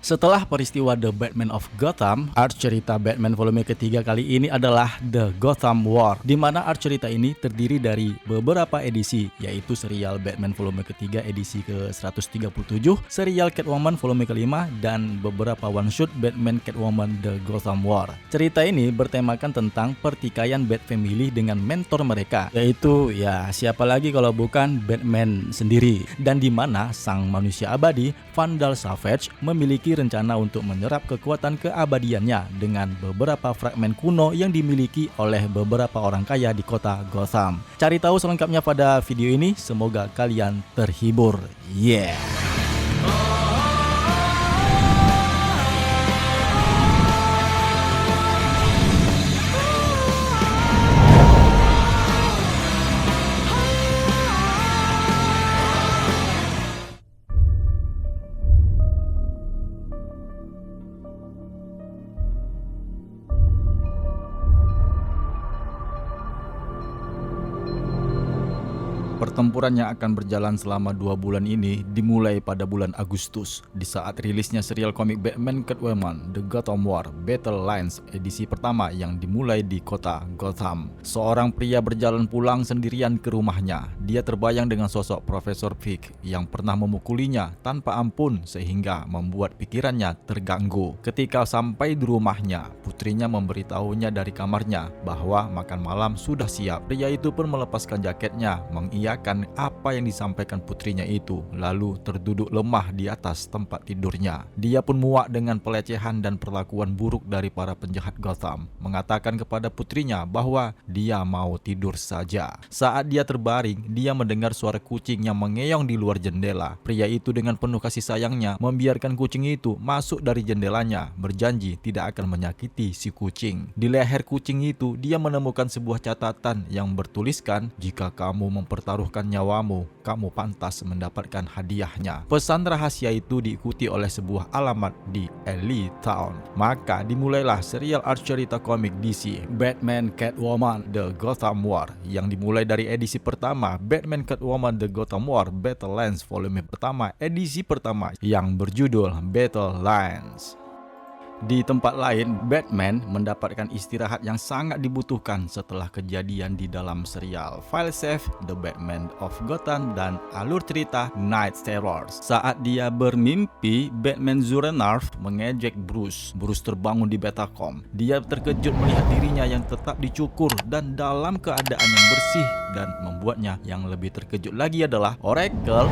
Setelah peristiwa The Batman of Gotham, arc cerita Batman volume ketiga kali ini adalah The Gotham War, di mana arc cerita ini terdiri dari beberapa edisi, yaitu serial Batman volume ketiga edisi ke-137, serial Catwoman volume kelima, dan beberapa one-shot Batman Catwoman The Gotham War. Cerita ini bertemakan tentang pertikaian Bat Family dengan mentor mereka, yaitu siapa lagi kalau bukan Batman sendiri, dan di mana sang manusia abadi, Vandal Savage, memiliki rencana untuk menyerap kekuatan keabadiannya dengan beberapa fragmen kuno yang dimiliki oleh beberapa orang kaya di kota Gotham. Cari tahu selengkapnya pada video ini, semoga kalian terhibur. Pertempuran yang akan berjalan selama 2 bulan ini dimulai pada bulan Agustus, di saat rilisnya serial komik Batman Catwoman The Gotham War Battle Lines edisi pertama yang dimulai di kota Gotham. Seorang pria berjalan pulang sendirian ke rumahnya. Dia terbayang dengan sosok Profesor Fisk yang pernah memukulinya tanpa ampun sehingga membuat pikirannya terganggu. Ketika sampai di rumahnya, putrinya memberitahunya dari kamarnya bahwa makan malam sudah siap. Pria itu pun melepaskan jaketnya, mengiyakan apa yang disampaikan putrinya itu, lalu terduduk lemah di atas tempat tidurnya. Dia pun muak dengan pelecehan dan perlakuan buruk dari para penjahat Gotham, mengatakan kepada putrinya bahwa dia mau tidur saja. Saat dia terbaring, dia mendengar suara kucing yang mengeong di luar jendela. Pria itu dengan penuh kasih sayangnya membiarkan kucing itu masuk dari jendelanya, berjanji tidak akan menyakiti si kucing. Di leher kucing itu, dia menemukan sebuah catatan yang bertuliskan, "Jika kamu mempertaruhkan nyawamu, kamu pantas mendapatkan hadiahnya." Pesan rahasia itu diikuti oleh sebuah alamat di Ellie Town. Maka dimulailah serial arc cerita komik DC Batman Catwoman The Gotham War, yang dimulai dari edisi pertama Batman Catwoman The Gotham War Battle Lines volume pertama edisi pertama yang berjudul Battle Lines. Di tempat lain, Batman mendapatkan istirahat yang sangat dibutuhkan setelah kejadian di dalam serial File Safe The Batman of Gotham dan alur cerita Night Terrors. Saat dia bermimpi, Batman Zurenarf mengejek Bruce. Bruce terbangun di Batacom. Dia terkejut melihat dirinya yang tetap dicukur dan dalam keadaan yang bersih, dan membuatnya yang lebih terkejut lagi adalah Oracle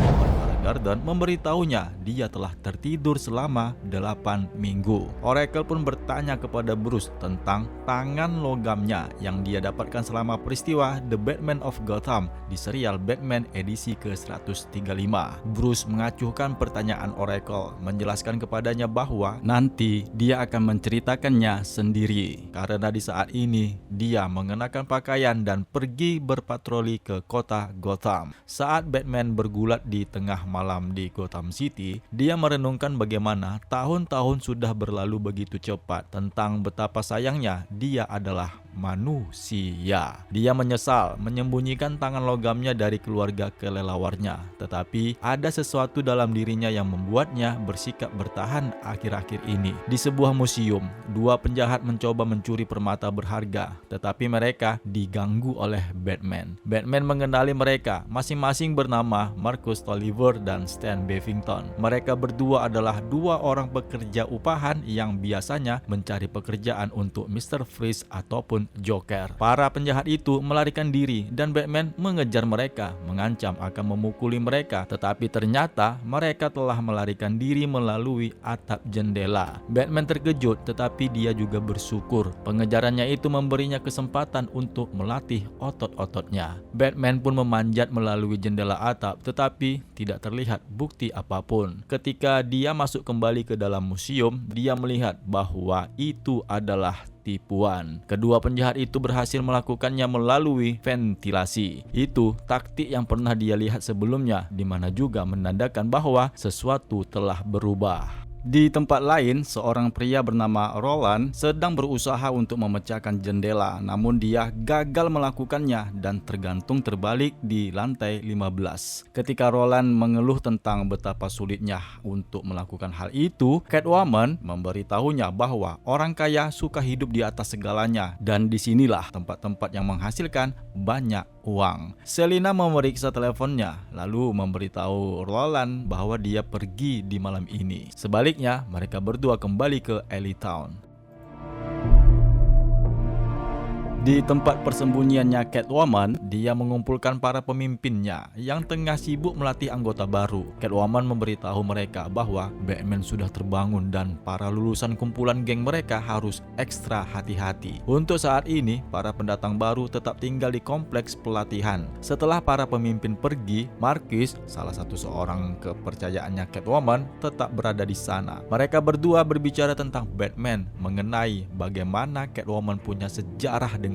Garden memberitahunya dia telah tertidur selama 8 minggu. Oracle pun bertanya kepada Bruce tentang tangan logamnya yang dia dapatkan selama peristiwa The Batman of Gotham di serial Batman edisi ke-135. Bruce mengacuhkan pertanyaan Oracle, menjelaskan kepadanya bahwa nanti dia akan menceritakannya sendiri, karena di saat ini dia mengenakan pakaian dan pergi berpatroli ke kota Gotham. Saat Batman bergulat di tengah malam di Gotham City, dia merenungkan bagaimana tahun-tahun sudah berlalu begitu cepat, tentang betapa sayangnya dia adalah manusia. Dia menyesal menyembunyikan tangan logamnya dari keluarga kelelawarnya, tetapi ada sesuatu dalam dirinya yang membuatnya bersikap bertahan akhir-akhir ini. Di sebuah museum, 2 penjahat mencoba mencuri permata berharga, tetapi mereka diganggu oleh Batman. Batman mengenali mereka, masing-masing bernama Marcus Tolliver dan Stan Bevington. Mereka berdua adalah 2 orang pekerja upahan yang biasanya mencari pekerjaan untuk Mr. Freeze ataupun Joker. Para penjahat itu melarikan diri dan Batman mengejar mereka, mengancam akan memukuli mereka, tetapi ternyata mereka telah melarikan diri melalui atap jendela. Batman terkejut, tetapi dia juga bersyukur. Pengejarannya itu memberinya kesempatan untuk melatih otot-ototnya. Batman pun memanjat melalui jendela atap, tetapi tidak terlihat bukti apapun. Ketika dia masuk kembali ke dalam museum, dia melihat bahwa itu adalah tipuan. Kedua penjahat itu berhasil melakukannya melalui ventilasi. Itu taktik yang pernah dia lihat sebelumnya, di mana juga menandakan bahwa sesuatu telah berubah. Di tempat lain, seorang pria bernama Roland sedang berusaha untuk memecahkan jendela, namun dia gagal melakukannya dan tergantung terbalik di lantai 15. Ketika Roland mengeluh tentang betapa sulitnya untuk melakukan hal itu, Catwoman memberitahunya bahwa orang kaya suka hidup di atas segalanya dan disinilah tempat-tempat yang menghasilkan banyak uang. Selina memeriksa teleponnya, lalu memberitahu Roland bahwa dia pergi di malam ini. Sebaliknya, mereka berdua kembali ke Alleytown. Di tempat persembunyiannya Catwoman, dia mengumpulkan para pemimpinnya yang tengah sibuk melatih anggota baru. Catwoman memberitahu mereka bahwa Batman sudah terbangun dan para lulusan kumpulan geng mereka harus ekstra hati-hati. Untuk saat ini, para pendatang baru tetap tinggal di kompleks pelatihan. Setelah para pemimpin pergi, Marcus, salah satu seorang kepercayaannya Catwoman, tetap berada di sana. Mereka berdua berbicara tentang Batman, mengenai bagaimana Catwoman punya sejarah dengannya.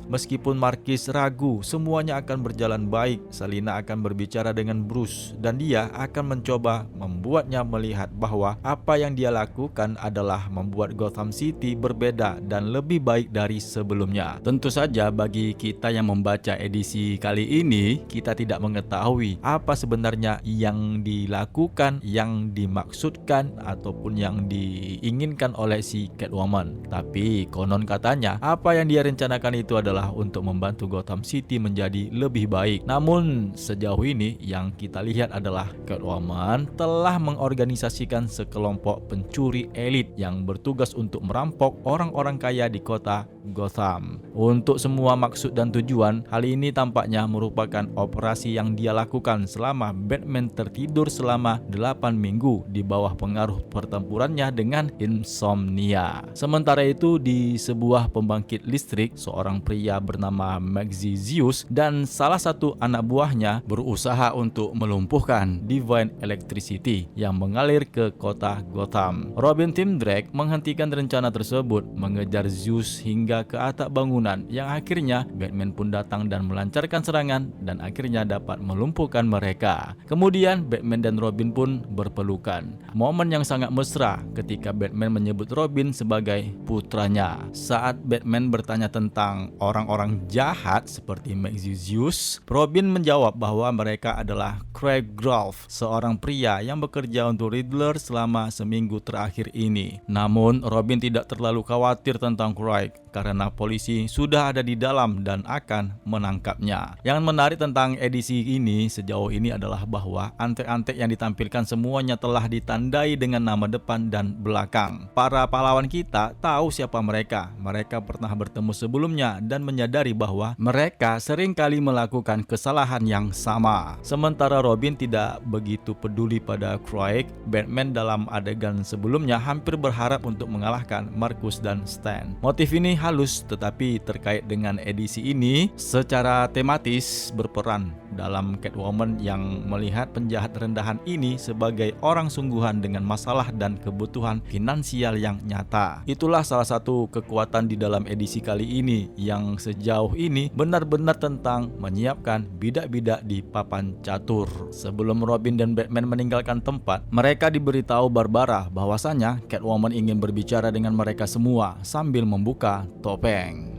Meskipun Marcus ragu semuanya akan berjalan baik, Selina akan berbicara dengan Bruce dan dia akan mencoba membuatnya melihat bahwa apa yang dia lakukan adalah membuat Gotham City berbeda dan lebih baik dari sebelumnya. Tentu saja bagi kita yang membaca edisi kali ini, kita tidak mengetahui apa sebenarnya yang dilakukan, yang dimaksudkan ataupun yang diinginkan oleh si Catwoman. Tapi konon katanya apa yang dia rencanakan itu adalah untuk membantu Gotham City menjadi lebih baik. Namun sejauh ini yang kita lihat adalah Catwoman telah mengorganisasikan sekelompok pencuri elit yang bertugas untuk merampok orang-orang kaya di kota Gotham. Untuk semua maksud dan tujuan, hal ini tampaknya merupakan operasi yang dia lakukan selama Batman tertidur selama 8 minggu di bawah pengaruh pertempurannya dengan insomnia. Sementara itu di sebuah pembangkit listrik, seorang pria bernama Maxizius dan salah satu anak buahnya berusaha untuk melumpuhkan Divine Electricity yang mengalir ke kota Gotham. Robin Tim Drake menghentikan rencana tersebut, mengejar Zeus hingga ke atap bangunan yang akhirnya Batman pun datang dan melancarkan serangan dan akhirnya dapat melumpuhkan mereka. Kemudian Batman dan Robin pun berpelukan. Momen yang sangat mesra ketika Batman menyebut Robin sebagai putranya. Saat Batman bertanya tentang orang-orang jahat seperti Maxizius, Robin menjawab bahwa mereka adalah Craig Grove, seorang pria yang bekerja untuk Riddler selama seminggu terakhir ini. Namun Robin tidak terlalu khawatir tentang Craig karena polisi sudah ada di dalam dan akan menangkapnya. Yang menarik tentang edisi ini sejauh ini adalah bahwa antek-antek yang ditampilkan semuanya telah ditandai dengan nama depan dan belakang. Para pahlawan kita tahu siapa mereka. Mereka pernah bertemu sebelumnya dan menyadari bahwa mereka sering kali melakukan kesalahan yang sama. Sementara Robin tidak begitu peduli pada Craig. Batman dalam adegan sebelumnya hampir berharap untuk mengalahkan Marcus dan Stan. Motif ini halus, tetapi terkait dengan edisi ini secara tematis berperan dalam Catwoman yang melihat penjahat rendahan ini sebagai orang sungguhan dengan masalah dan kebutuhan finansial yang nyata. Itulah salah satu kekuatan di dalam edisi kali ini yang sejauh ini benar-benar tentang menyiapkan bidak-bidak di papan catur. Sebelum Robin dan Batman meninggalkan tempat, mereka diberitahu Barbara bahwasanya Catwoman ingin berbicara dengan mereka semua sambil membuka topeng.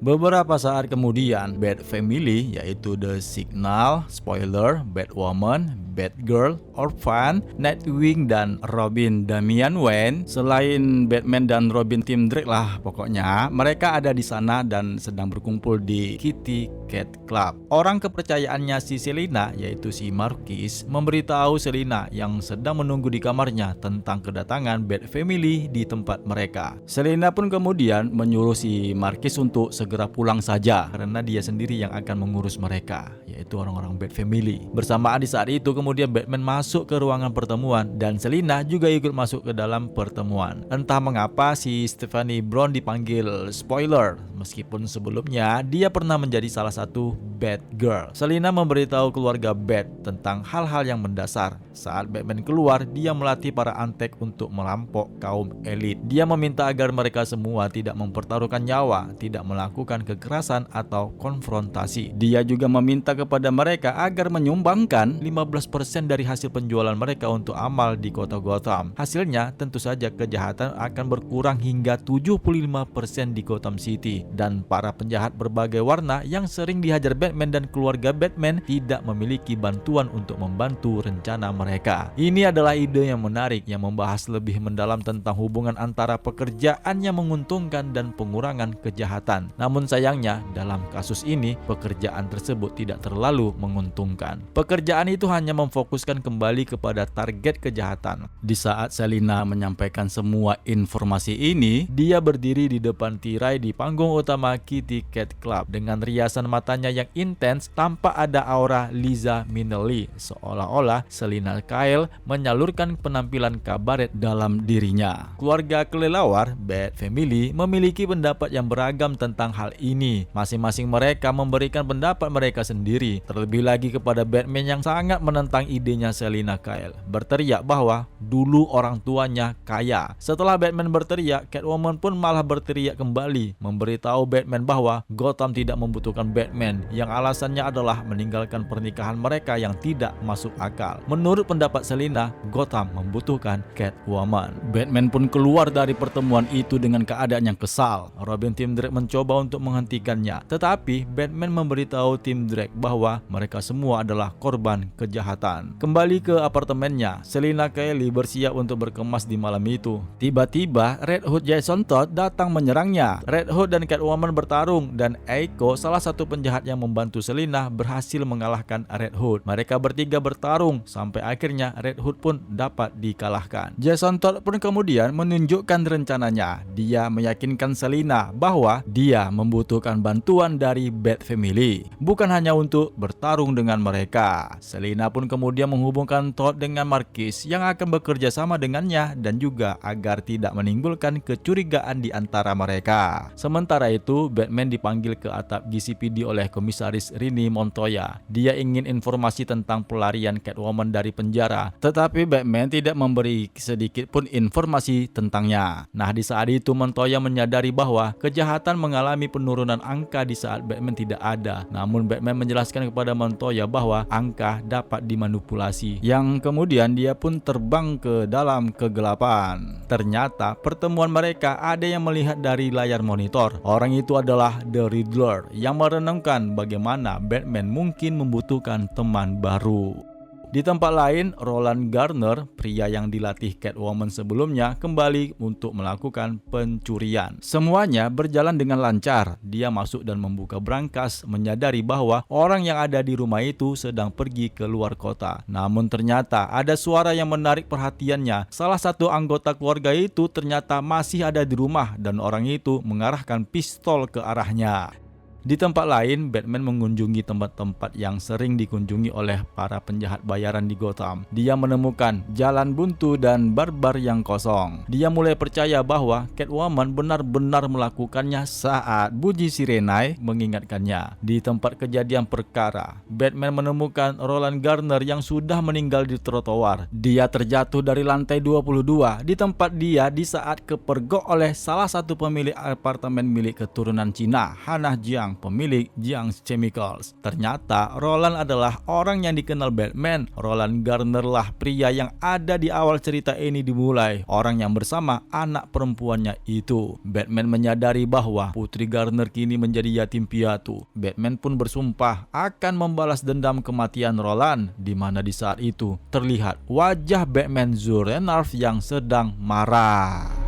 Beberapa saat kemudian, Bat Family yaitu The Signal, Spoiler, Batwoman, Batgirl, Orphan, Nightwing, dan Robin Damian Wayne, selain Batman dan Robin Tim Drake lah pokoknya, mereka ada di sana dan sedang berkumpul di Kitty Cat Club. Orang kepercayaannya si Selina yaitu si Marcus memberitahu Selina yang sedang menunggu di kamarnya tentang kedatangan Bat Family di tempat mereka. Selina pun kemudian menyuruh si Marcus untuk segera pulang saja karena dia sendiri yang akan mengurus mereka, yaitu orang-orang Bat Family. Bersamaan di saat itu kemudian Batman masuk ke ruangan pertemuan dan Selina juga ikut masuk ke dalam pertemuan. Entah mengapa si Stephanie Brown dipanggil Spoiler, meskipun sebelumnya dia pernah menjadi salah satu Batgirl. Selina memberitahu keluarga Bat tentang hal-hal yang mendasar. Saat Batman keluar, dia melatih para antek untuk merampok kaum elit. Dia meminta agar mereka semua tidak mempertaruhkan nyawa, tidak melakukan kekerasan atau konfrontasi. Dia juga meminta kepada mereka agar menyumbangkan 15% 100% dari hasil penjualan mereka untuk amal di kota Gotham. Hasilnya tentu saja kejahatan akan berkurang hingga 75% di Gotham City, dan para penjahat berbagai warna yang sering dihajar Batman dan keluarga Batman tidak memiliki bantuan untuk membantu rencana mereka. Ini adalah ide yang menarik yang membahas lebih mendalam tentang hubungan antara pekerjaan yang menguntungkan dan pengurangan kejahatan. Namun sayangnya dalam kasus ini pekerjaan tersebut tidak terlalu menguntungkan. Pekerjaan itu hanya memfokuskan kembali kepada target kejahatan. Di saat Selina menyampaikan semua informasi ini, dia berdiri di depan tirai di panggung utama Kitty Cat Club dengan riasan matanya yang intens tanpa ada aura Liza Minnelli, seolah-olah Selina Kyle menyalurkan penampilan kabaret dalam dirinya. Keluarga kelelawar Bat Family memiliki pendapat yang beragam tentang hal ini. Masing-masing mereka memberikan pendapat mereka sendiri, terlebih lagi kepada Batman yang sangat menentang idenya Selina Kyle, berteriak bahwa dulu orang tuanya kaya. Setelah Batman berteriak, Catwoman pun malah berteriak kembali, memberitahu Batman bahwa Gotham tidak membutuhkan Batman, yang alasannya adalah meninggalkan pernikahan mereka yang tidak masuk akal. Menurut pendapat Selina, Gotham membutuhkan Catwoman. Batman pun keluar dari pertemuan itu dengan keadaan yang kesal. Robin Tim Drake mencoba untuk menghentikannya, tetapi Batman memberitahu Tim Drake bahwa mereka semua adalah korban kejahatan. Kembali ke apartemennya, Selina Kyle bersiap untuk berkemas di malam itu. Tiba-tiba Red Hood Jason Todd datang menyerangnya. Red Hood dan Catwoman bertarung dan Eiko, salah satu penjahat yang membantu Selina, berhasil mengalahkan Red Hood. Mereka bertiga bertarung sampai akhirnya Red Hood pun dapat dikalahkan. Jason Todd pun kemudian menunjukkan rencananya. Dia meyakinkan Selina bahwa dia membutuhkan bantuan dari Bat Family, bukan hanya untuk bertarung dengan mereka. Selina pun kemudian menghubungkan Todd dengan Marquis yang akan bekerja sama dengannya dan juga agar tidak menimbulkan kecurigaan di antara mereka. Sementara itu, Batman dipanggil ke atap GCPD oleh Komisaris Rini Montoya. Dia ingin informasi tentang pelarian Catwoman dari penjara, tetapi Batman tidak memberi sedikit pun informasi tentangnya. Nah, di saat itu Montoya menyadari bahwa kejahatan mengalami penurunan angka di saat Batman tidak ada. Namun Batman menjelaskan kepada Montoya bahwa angka dapat dimanipulasi, yang kemudian dia pun terbang ke dalam kegelapan. Ternyata pertemuan mereka ada yang melihat dari layar monitor. Orang itu adalah The Riddler yang merenungkan bagaimana Batman mungkin membutuhkan teman baru. Di tempat lain, Roland Gardner, pria yang dilatih Catwoman sebelumnya, kembali untuk melakukan pencurian. Semuanya berjalan dengan lancar. Dia masuk dan membuka brankas, menyadari bahwa orang yang ada di rumah itu sedang pergi ke luar kota. Namun ternyata ada suara yang menarik perhatiannya. Salah satu anggota keluarga itu ternyata masih ada di rumah dan orang itu mengarahkan pistol ke arahnya. Di tempat lain, Batman mengunjungi tempat-tempat yang sering dikunjungi oleh para penjahat bayaran di Gotham. Dia menemukan jalan buntu dan bar-bar yang kosong. Dia mulai percaya bahwa Catwoman benar-benar melakukannya saat bunyi sirene mengingatkannya. Di tempat kejadian perkara, Batman menemukan Roland Gardner yang sudah meninggal di trotoar. Dia terjatuh dari lantai 22 di tempat dia di saat kepergok oleh salah satu pemilik apartemen milik keturunan Cina, Hannah Jiang, pemilik Jiang's Chemicals. Ternyata Roland adalah orang yang dikenal Batman. Roland Gardner lah pria yang ada di awal cerita ini dimulai, orang yang bersama anak perempuannya itu. Batman menyadari bahwa Putri Gardner kini menjadi yatim piatu. Batman pun bersumpah akan membalas dendam kematian Roland, di mana di saat itu terlihat wajah Batman Zurenarf yang sedang marah.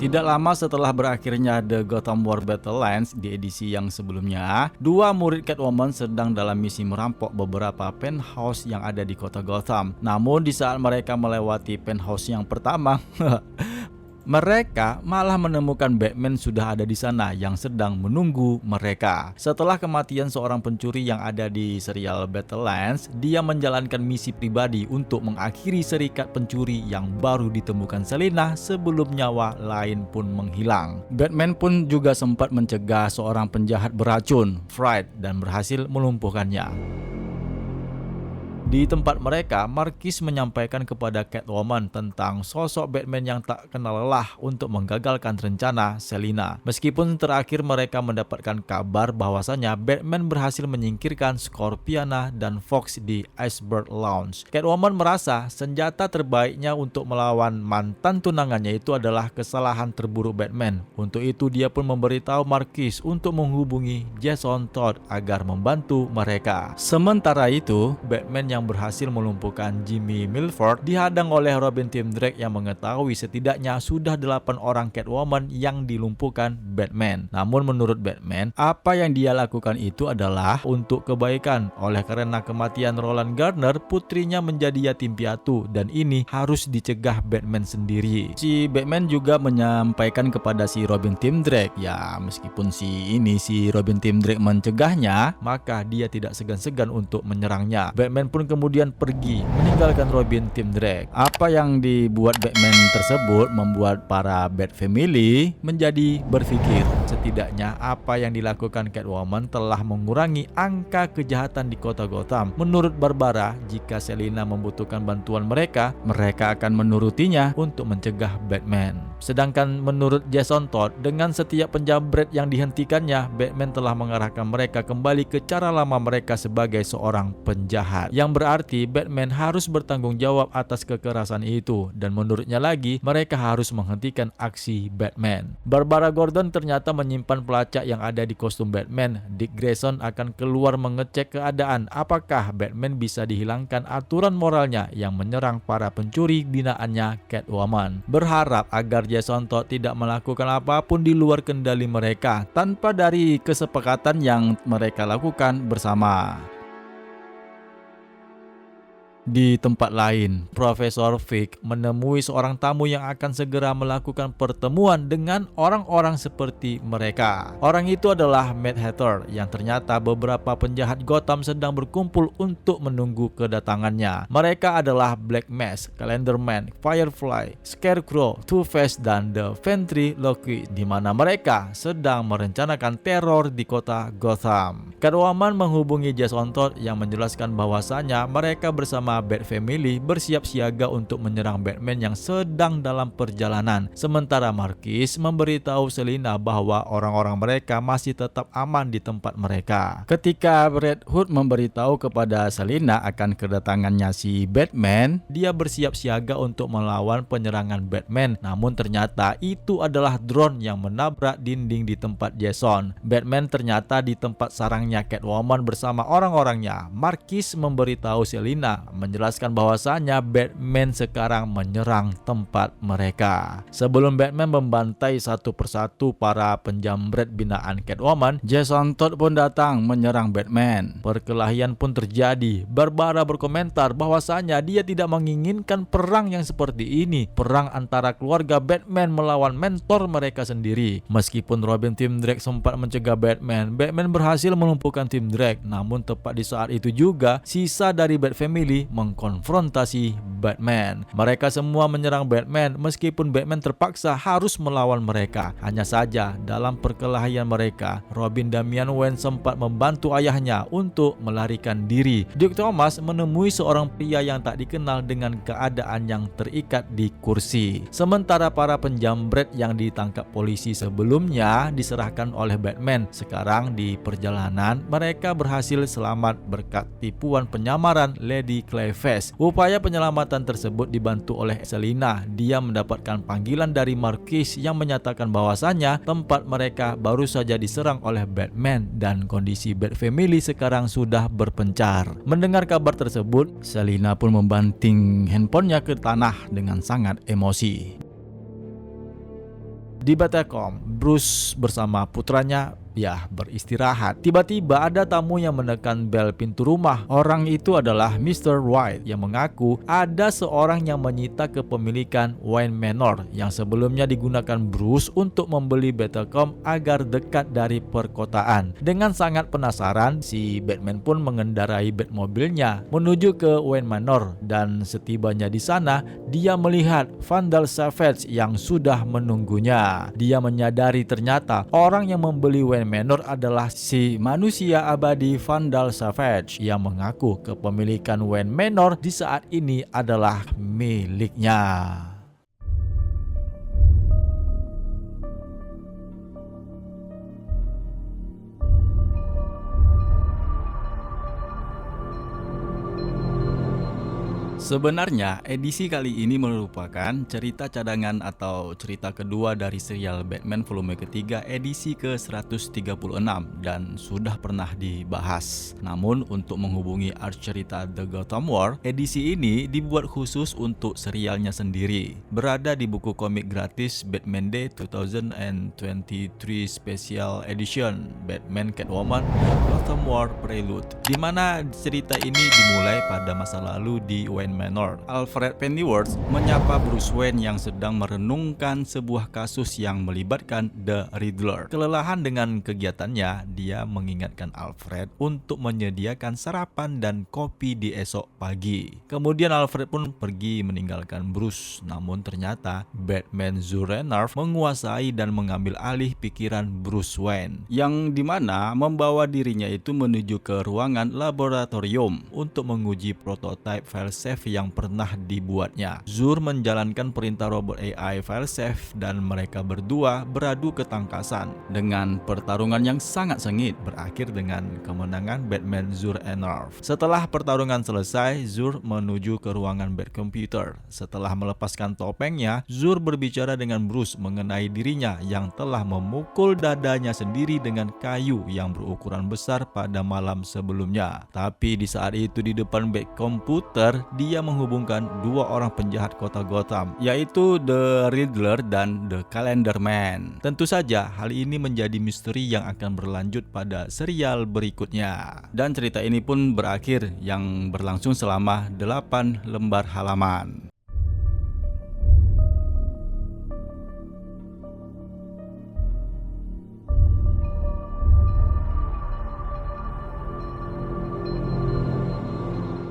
Tidak lama setelah berakhirnya The Gotham War Battle Lines di edisi yang sebelumnya, dua murid Catwoman sedang dalam misi merampok beberapa penthouse yang ada di kota Gotham. Namun di saat mereka melewati penthouse yang pertama, mereka malah menemukan Batman sudah ada di sana yang sedang menunggu mereka. Setelah kematian seorang pencuri yang ada di serial Battle Lines, dia menjalankan misi pribadi untuk mengakhiri serikat pencuri yang baru ditemukan Selina sebelum nyawa lain pun menghilang. Batman pun juga sempat mencegah seorang penjahat beracun, Fright, dan berhasil melumpuhkannya. Di tempat mereka, Marquis menyampaikan kepada Catwoman tentang sosok Batman yang tak kenal lelah untuk menggagalkan rencana Selina. Meskipun terakhir mereka mendapatkan kabar bahwasanya Batman berhasil menyingkirkan Scorpiana dan Fox di Iceberg Lounge. Catwoman merasa senjata terbaiknya untuk melawan mantan tunangannya itu adalah kesalahan terburuk Batman. Untuk itu dia pun memberitahu Marquis untuk menghubungi Jason Todd agar membantu mereka. Sementara itu, Batman yang berhasil melumpuhkan Jimmy Milford dihadang oleh Robin Tim Drake yang mengetahui setidaknya sudah 8 orang Catwoman yang dilumpuhkan Batman. Namun menurut Batman, apa yang dia lakukan itu adalah untuk kebaikan. Oleh karena kematian Roland Gardner, putrinya menjadi yatim piatu dan ini harus dicegah Batman sendiri. Si Batman juga menyampaikan kepada si Robin Tim Drake, ya meskipun si Robin Tim Drake mencegahnya, maka dia tidak segan-segan untuk menyerangnya. Batman pun kemudian pergi meninggalkan Robin Tim Drake. Apa yang dibuat Batman tersebut membuat para Bat Family menjadi berpikir setidaknya apa yang dilakukan Catwoman telah mengurangi angka kejahatan di kota Gotham. Menurut Barbara, jika Selina membutuhkan bantuan mereka akan menurutinya untuk mencegah Batman. Sedangkan menurut Jason Todd, dengan setiap penjamret yang dihentikannya, Batman telah mengarahkan mereka kembali ke cara lama mereka sebagai seorang penjahat. Yang berarti Batman harus bertanggung jawab atas kekerasan itu, dan menurutnya lagi mereka harus menghentikan aksi Batman. Barbara Gordon ternyata menyimpan pelacak yang ada di kostum Batman. Dick Grayson akan keluar mengecek keadaan apakah Batman bisa dihilangkan aturan moralnya yang menyerang para pencuri binaannya Catwoman. Berharap agar Jason Todd tidak melakukan apapun di luar kendali mereka tanpa dari kesepakatan yang mereka lakukan bersama. Di tempat lain, Profesor Fig menemui seorang tamu yang akan segera melakukan pertemuan dengan orang-orang seperti mereka. Orang itu adalah Mad Hatter yang ternyata beberapa penjahat Gotham sedang berkumpul untuk menunggu kedatangannya. Mereka adalah Black Mask, Calendar Man, Firefly, Scarecrow, Two-Face, dan The Ventriloquist, di mana mereka sedang merencanakan teror di kota Gotham. Catwoman menghubungi Jason Todd yang menjelaskan bahwasanya mereka bersama Bat Family bersiap siaga untuk menyerang Batman yang sedang dalam perjalanan. Sementara Marquis memberitahu Selina bahwa orang-orang mereka masih tetap aman di tempat mereka. Ketika Red Hood memberitahu kepada Selina akan kedatangannya si Batman, dia bersiap siaga untuk melawan penyerangan Batman. Namun ternyata itu adalah drone yang menabrak dinding di tempat Jason. Batman ternyata di tempat sarangnya Catwoman bersama orang-orangnya. Marquis memberitahu Selina menjelaskan bahwasanya Batman sekarang menyerang tempat mereka. Sebelum Batman membantai satu persatu para penjamret binaan Catwoman, Jason Todd pun datang menyerang Batman. Perkelahian pun terjadi. Barbara berkomentar bahwasanya dia tidak menginginkan perang yang seperti ini, perang antara keluarga Batman melawan mentor mereka sendiri. Meskipun Robin Tim Drake sempat mencegah Batman berhasil melumpuhkan Tim Drake. Namun tepat di saat itu juga sisa dari Bat Family mengkonfrontasi Batman. Mereka semua menyerang Batman meskipun Batman terpaksa harus melawan mereka. Hanya saja dalam perkelahian mereka, Robin Damian Wayne sempat membantu ayahnya untuk melarikan diri. Duke Thomas menemui seorang pria yang tak dikenal dengan keadaan yang terikat di kursi. Sementara para penjamret yang ditangkap polisi sebelumnya diserahkan oleh Batman. Sekarang di perjalanan mereka berhasil selamat berkat tipuan penyamaran Lady Clayface. Upaya penyelamatan tersebut dibantu oleh Selina. Dia mendapatkan panggilan dari Marquis yang menyatakan bahwasannya tempat mereka baru saja diserang oleh Batman dan kondisi Bat Family sekarang sudah berpencar. Mendengar kabar tersebut, Selina pun membanting handphonenya ke tanah dengan sangat emosi. Di Batacom, Bruce bersama putranya beristirahat. Tiba-tiba ada tamu yang menekan bel pintu rumah. Orang itu adalah Mr. White yang mengaku ada seorang yang menyita kepemilikan Wayne Manor yang sebelumnya digunakan Bruce untuk membeli Batacom agar dekat dari perkotaan. Dengan sangat penasaran, si Batman pun mengendarai Batmobilnya menuju ke Wayne Manor dan setibanya di sana, dia melihat Vandal Savage yang sudah menunggunya. Dia menyadari ternyata orang yang membeli Wayne Wayne Manor adalah si manusia abadi Vandal Savage yang mengaku kepemilikan Wayne Manor di saat ini adalah miliknya. Sebenarnya edisi kali ini merupakan cerita cadangan atau cerita kedua dari serial Batman volume ketiga edisi ke-136 dan sudah pernah dibahas. Namun untuk menghubungi arc cerita The Gotham War, edisi ini dibuat khusus untuk serialnya sendiri. Berada di buku komik gratis Batman Day 2023 Special Edition Batman Catwoman Gotham War Prelude, di mana cerita ini dimulai pada masa lalu di Wayne Manor. Alfred Pennyworth menyapa Bruce Wayne yang sedang merenungkan sebuah kasus yang melibatkan The Riddler. Kelelahan dengan kegiatannya, dia mengingatkan Alfred untuk menyediakan sarapan dan kopi di esok pagi. Kemudian Alfred pun pergi meninggalkan Bruce, namun ternyata Batman Zur Renarv menguasai dan mengambil alih pikiran Bruce Wayne, yang dimana membawa dirinya itu menuju ke ruangan laboratorium untuk menguji prototipe file save yang pernah dibuatnya. Zur menjalankan perintah robot AI file save dan mereka berdua beradu ketangkasan dengan pertarungan yang sangat sengit berakhir dengan kemenangan Batman Zur Renarv. Setelah pertarungan selesai, Zur menuju ke ruangan Batcomputer. Setelah melepaskan topengnya, Zur berbicara dengan Bruce mengenai dirinya yang telah memukul dadanya sendiri dengan kayu yang berukuran besar pada malam sebelumnya. Tapi di saat itu di depan Batcomputer, dia menghubungkan dua orang penjahat kota Gotham, yaitu The Riddler dan The Calendar Man. Tentu saja hal ini menjadi misteri yang akan berlanjut pada serial berikutnya. Dan cerita ini pun berakhir yang berlangsung selama 8 lembar halaman.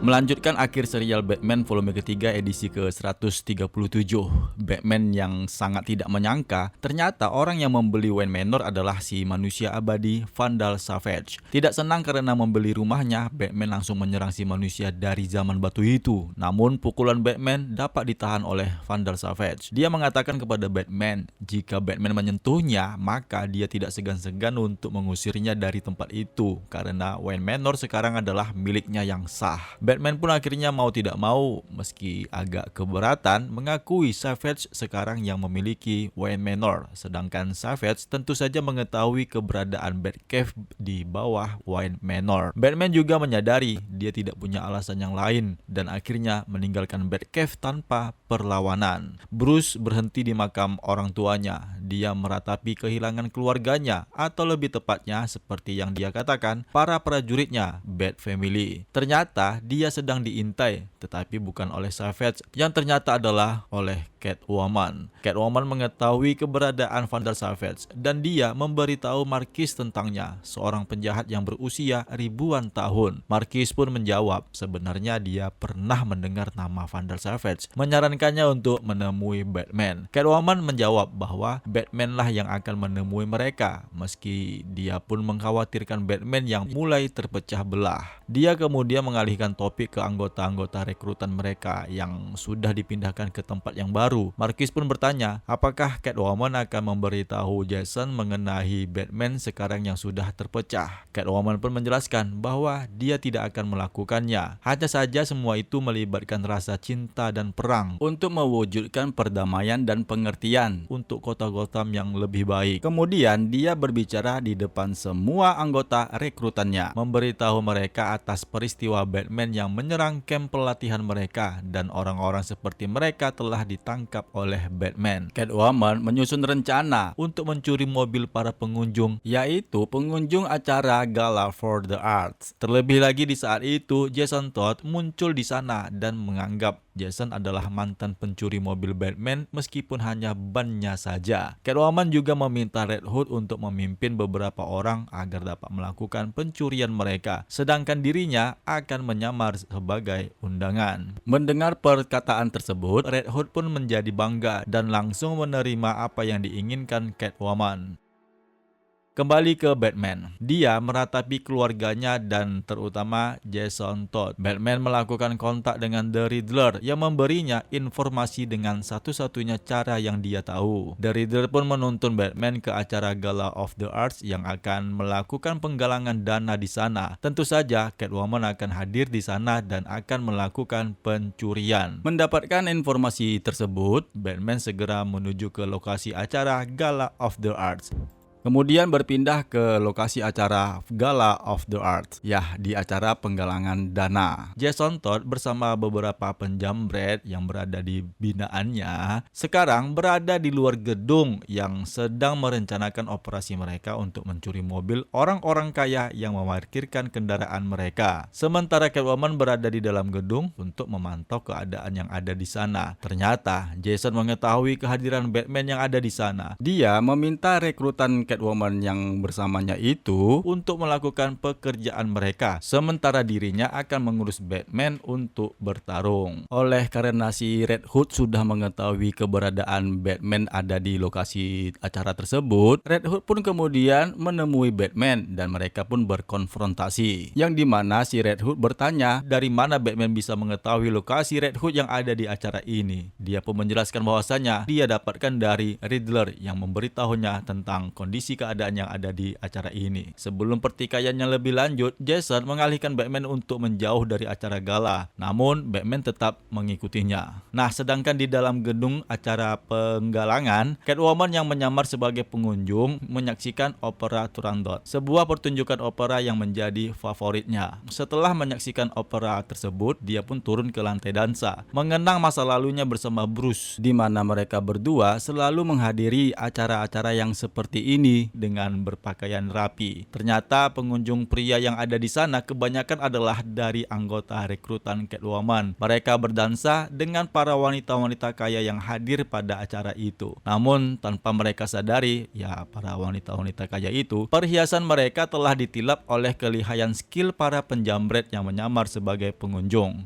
Melanjutkan akhir serial Batman volume ketiga edisi ke-137, Batman yang sangat tidak menyangka ternyata orang yang membeli Wayne Manor adalah si manusia abadi Vandal Savage. Tidak senang karena membeli rumahnya, Batman langsung menyerang si manusia dari zaman batu itu. Namun pukulan Batman dapat ditahan oleh Vandal Savage. Dia mengatakan kepada Batman, jika Batman menyentuhnya, maka dia tidak segan-segan untuk mengusirnya dari tempat itu karena Wayne Manor sekarang adalah miliknya yang sah. Batman pun akhirnya mau tidak mau, meski agak keberatan, mengakui Savage sekarang yang memiliki Wayne Manor, sedangkan Savage tentu saja mengetahui keberadaan Batcave di bawah Wayne Manor. Batman juga menyadari dia tidak punya alasan yang lain dan akhirnya meninggalkan Batcave tanpa perlawanan. Bruce berhenti di makam orang tuanya. Dia meratapi kehilangan keluarganya, atau lebih tepatnya seperti yang dia katakan, para prajuritnya, Bat Family. Ternyata dia sedang diintai, tetapi bukan oleh Savage, yang ternyata adalah oleh Catwoman. Catwoman mengetahui keberadaan Vandal Savage dan dia memberitahu Marquis tentangnya, seorang penjahat yang berusia ribuan tahun. Marquis pun menjawab sebenarnya dia pernah mendengar nama Vandal Savage, menyarankannya untuk menemui Batman. Catwoman menjawab bahwa Batman lah yang akan menemui mereka, meski dia pun mengkhawatirkan Batman yang mulai terpecah belah. Dia kemudian mengalihkan topik ke anggota-anggota rekrutan mereka yang sudah dipindahkan ke tempat yang baru. Marquis pun bertanya, apakah Catwoman akan memberitahu Jason mengenai Batman sekarang yang sudah terpecah. Catwoman pun menjelaskan bahwa dia tidak akan melakukannya. Hanya saja semua itu melibatkan rasa cinta dan perang untuk mewujudkan perdamaian dan pengertian untuk kota Gotham yang lebih baik. Kemudian dia berbicara di depan semua anggota rekrutannya, memberitahu mereka atas peristiwa Batman yang menyerang kamp pelatihan mereka dan orang-orang seperti mereka telah ditangkap oleh Batman. Catwoman menyusun rencana untuk mencuri mobil para pengunjung, yaitu pengunjung acara Gala for the Arts. Terlebih lagi di saat itu Jason Todd muncul di sana dan menganggap Jason adalah mantan pencuri mobil Batman meskipun hanya bannya saja. Catwoman juga meminta Red Hood untuk memimpin beberapa orang agar dapat melakukan pencurian mereka, sedangkan dirinya akan menyamar sebagai undangan. Mendengar perkataan tersebut, Red Hood pun menjadi bangga dan langsung menerima apa yang diinginkan Catwoman. Kembali ke Batman, dia meratapi keluarganya dan terutama Jason Todd. Batman melakukan kontak dengan The Riddler yang memberinya informasi dengan satu-satunya cara yang dia tahu. The Riddler pun menuntun Batman ke acara Gala of the Arts yang akan melakukan penggalangan dana di sana. Tentu saja Catwoman akan hadir di sana dan akan melakukan pencurian. Mendapatkan informasi tersebut, Batman segera menuju ke lokasi acara Gala of the Arts. Kemudian berpindah ke lokasi acara Gala of the Arts, ya di acara penggalangan dana. Jason Todd bersama beberapa penjamret yang berada di binaannya sekarang berada di luar gedung yang sedang merencanakan operasi mereka untuk mencuri mobil orang-orang kaya yang memarkirkan kendaraan mereka. Sementara Catwoman berada di dalam gedung untuk memantau keadaan yang ada di sana. Ternyata Jason mengetahui kehadiran Batman yang ada di sana. Dia meminta rekrutan Catwoman yang bersamanya itu untuk melakukan pekerjaan mereka, sementara dirinya akan mengurus Batman untuk bertarung. Oleh karena si Red Hood sudah mengetahui keberadaan Batman ada di lokasi acara tersebut, Red Hood pun kemudian menemui Batman dan mereka pun berkonfrontasi. Yang dimana si Red Hood bertanya dari mana Batman bisa mengetahui lokasi Red Hood yang ada di acara ini. Dia pun menjelaskan bahwasanya dia dapatkan dari Riddler yang memberitahunya tentang kondisi keadaan yang ada di acara ini. Sebelum pertikaian yang lebih lanjut, Jason mengalihkan Batman untuk menjauh dari acara gala. Namun Batman tetap mengikutinya. Nah, sedangkan di dalam gedung acara penggalangan, Catwoman yang menyamar sebagai pengunjung menyaksikan opera Turandot, sebuah pertunjukan opera yang menjadi favoritnya. Setelah menyaksikan opera tersebut, dia pun turun ke lantai dansa, mengenang masa lalunya bersama Bruce, di mana mereka berdua selalu menghadiri acara-acara yang seperti ini dengan berpakaian rapi. Ternyata pengunjung pria yang ada di sana kebanyakan adalah dari anggota rekrutan Catwoman. Mereka berdansa dengan para wanita-wanita kaya yang hadir pada acara itu. Namun tanpa mereka sadari, ya para wanita-wanita kaya itu, perhiasan mereka telah ditilap oleh kelihayan skill para penjamret yang menyamar sebagai pengunjung.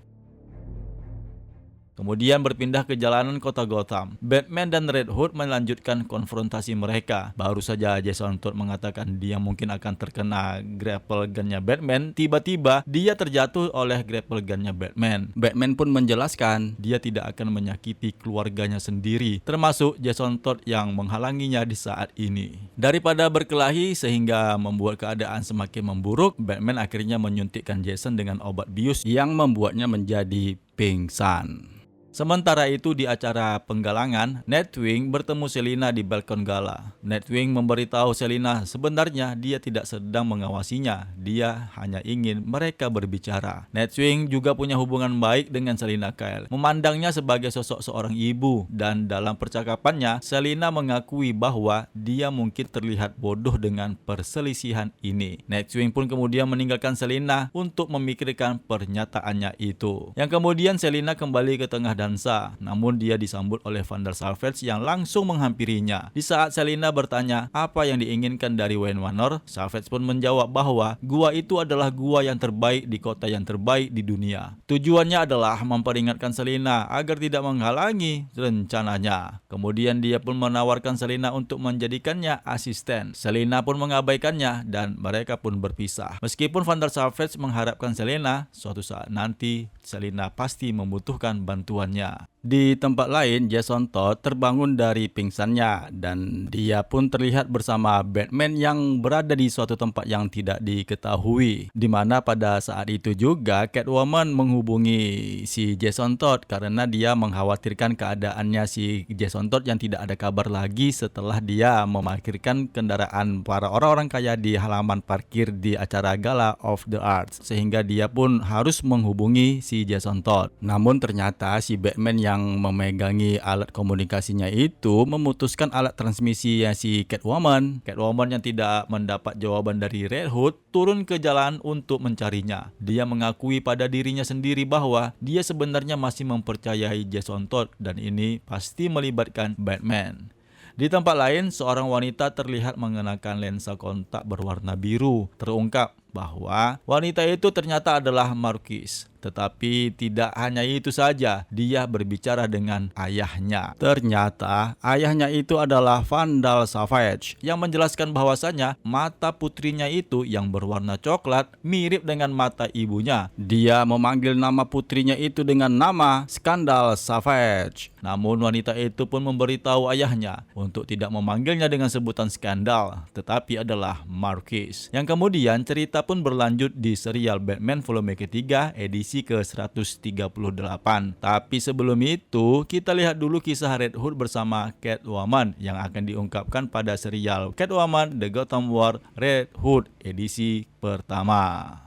Kemudian berpindah ke jalanan kota Gotham. Batman dan Red Hood melanjutkan konfrontasi mereka. Baru saja Jason Todd mengatakan dia mungkin akan terkena grapple gunnya Batman, tiba-tiba dia terjatuh oleh grapple gunnya Batman. Batman pun menjelaskan dia tidak akan menyakiti keluarganya sendiri, termasuk Jason Todd yang menghalanginya di saat ini. Daripada berkelahi sehingga membuat keadaan semakin memburuk, Batman akhirnya menyuntikkan Jason dengan obat bius yang membuatnya menjadi pingsan. Sementara itu di acara penggalangan, Nightwing bertemu Selina di balkon gala. Nightwing memberitahu Selina sebenarnya dia tidak sedang mengawasinya, dia hanya ingin mereka berbicara. Nightwing juga punya hubungan baik dengan Selina Kyle, memandangnya sebagai sosok seorang ibu, dan dalam percakapannya, Selina mengakui bahwa dia mungkin terlihat bodoh dengan perselisihan ini. Nightwing pun kemudian meninggalkan Selina untuk memikirkan pernyataannya itu. Yang kemudian Selina kembali ke tengah dansa, namun dia disambut oleh Vander Savage yang langsung menghampirinya. Di saat Selina bertanya apa yang diinginkan dari Wayne Manor, Savage pun menjawab bahwa gua itu adalah gua yang terbaik di kota yang terbaik di dunia. Tujuannya adalah memperingatkan Selina agar tidak menghalangi rencananya. Kemudian dia pun menawarkan Selina untuk menjadikannya asisten. Selina pun mengabaikannya dan mereka pun berpisah. Meskipun Vander Savage mengharapkan Selina, suatu saat nanti Selina pasti membutuhkan bantuannya. Di tempat lain, Jason Todd terbangun dari pingsannya dan dia pun terlihat bersama Batman yang berada di suatu tempat yang tidak diketahui. Di mana pada saat itu juga Catwoman menghubungi si Jason Todd karena dia mengkhawatirkan keadaannya si Jason Todd yang tidak ada kabar lagi setelah dia memarkirkan kendaraan para orang-orang kaya di halaman parkir di acara Gala of the Arts, sehingga dia pun harus menghubungi si Jason Todd. Namun ternyata si Batman yang memegangi alat komunikasinya itu memutuskan alat transmisinya si Catwoman. Catwoman yang tidak mendapat jawaban dari Red Hood turun ke jalan untuk mencarinya. Dia mengakui pada dirinya sendiri bahwa dia sebenarnya masih mempercayai Jason Todd dan ini pasti melibatkan Batman. Di tempat lain, seorang wanita terlihat mengenakan lensa kontak berwarna biru. Terungkap bahwa wanita itu ternyata adalah Marquise. Tetapi tidak hanya itu saja, dia berbicara dengan ayahnya. Ternyata ayahnya itu adalah Vandal Savage yang menjelaskan bahwasanya mata putrinya itu yang berwarna coklat mirip dengan mata ibunya. Dia memanggil nama putrinya itu dengan nama Skandal Savage. Namun wanita itu pun memberitahu ayahnya untuk tidak memanggilnya dengan sebutan Skandal, tetapi adalah Marquise. Yang kemudian cerita pun berlanjut di serial Batman volume ketiga edisi ke-138. Tapi sebelum itu, kita lihat dulu kisah Red Hood bersama Catwoman yang akan diungkapkan pada serial Catwoman The Gotham War Red Hood edisi pertama.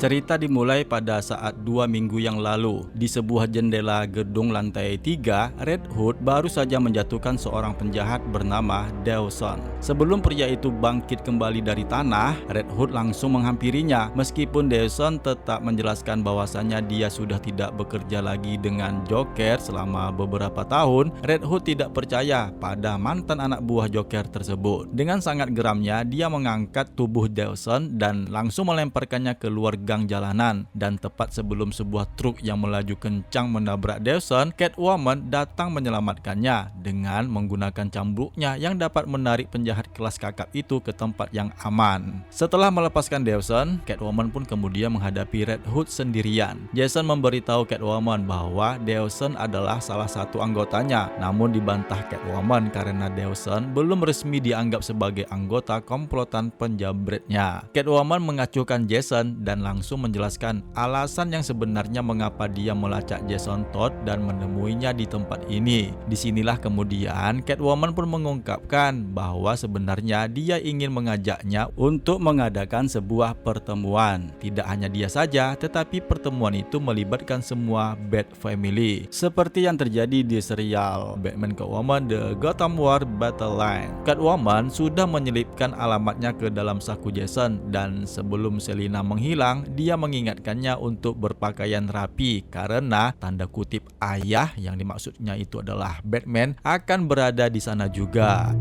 Cerita dimulai pada saat 2 minggu yang lalu. Di sebuah jendela gedung lantai 3, Red Hood baru saja menjatuhkan seorang penjahat bernama Dawson. Sebelum pria itu bangkit kembali dari tanah, Red Hood langsung menghampirinya. Meskipun Dawson tetap menjelaskan bahwasannya dia sudah tidak bekerja lagi dengan Joker selama beberapa tahun, Red Hood tidak percaya pada mantan anak buah Joker tersebut. Dengan sangat geramnya, dia mengangkat tubuh Dawson dan langsung melemparkannya keluar gang jalanan. Dan tepat sebelum sebuah truk yang melaju kencang menabrak Dawson, Catwoman datang menyelamatkannya dengan menggunakan cambuknya yang dapat menarik penjahat kelas kakap itu ke tempat yang aman. Setelah melepaskan Dawson, Catwoman pun kemudian menghadapi Red Hood sendirian. Jason memberitahu Catwoman bahwa Dawson adalah salah satu anggotanya, namun dibantah Catwoman karena Dawson belum resmi dianggap sebagai anggota komplotan penjamretnya. Catwoman mengacuhkan Jason dan langsung menjelaskan alasan yang sebenarnya mengapa dia melacak Jason Todd dan menemuinya di tempat ini. Disinilah kemudian Catwoman pun mengungkapkan bahwa sebenarnya dia ingin mengajaknya untuk mengadakan sebuah pertemuan. Tidak hanya dia saja, tetapi pertemuan itu melibatkan semua Bat Family, seperti yang terjadi di serial Batman Catwoman The Gotham War Battle Line. Catwoman sudah menyelipkan alamatnya ke dalam saku Jason, dan sebelum Selina menghilang, dia mengingatkannya untuk berpakaian rapi karena tanda kutip ayah yang dimaksudnya itu adalah Batman akan berada di sana juga.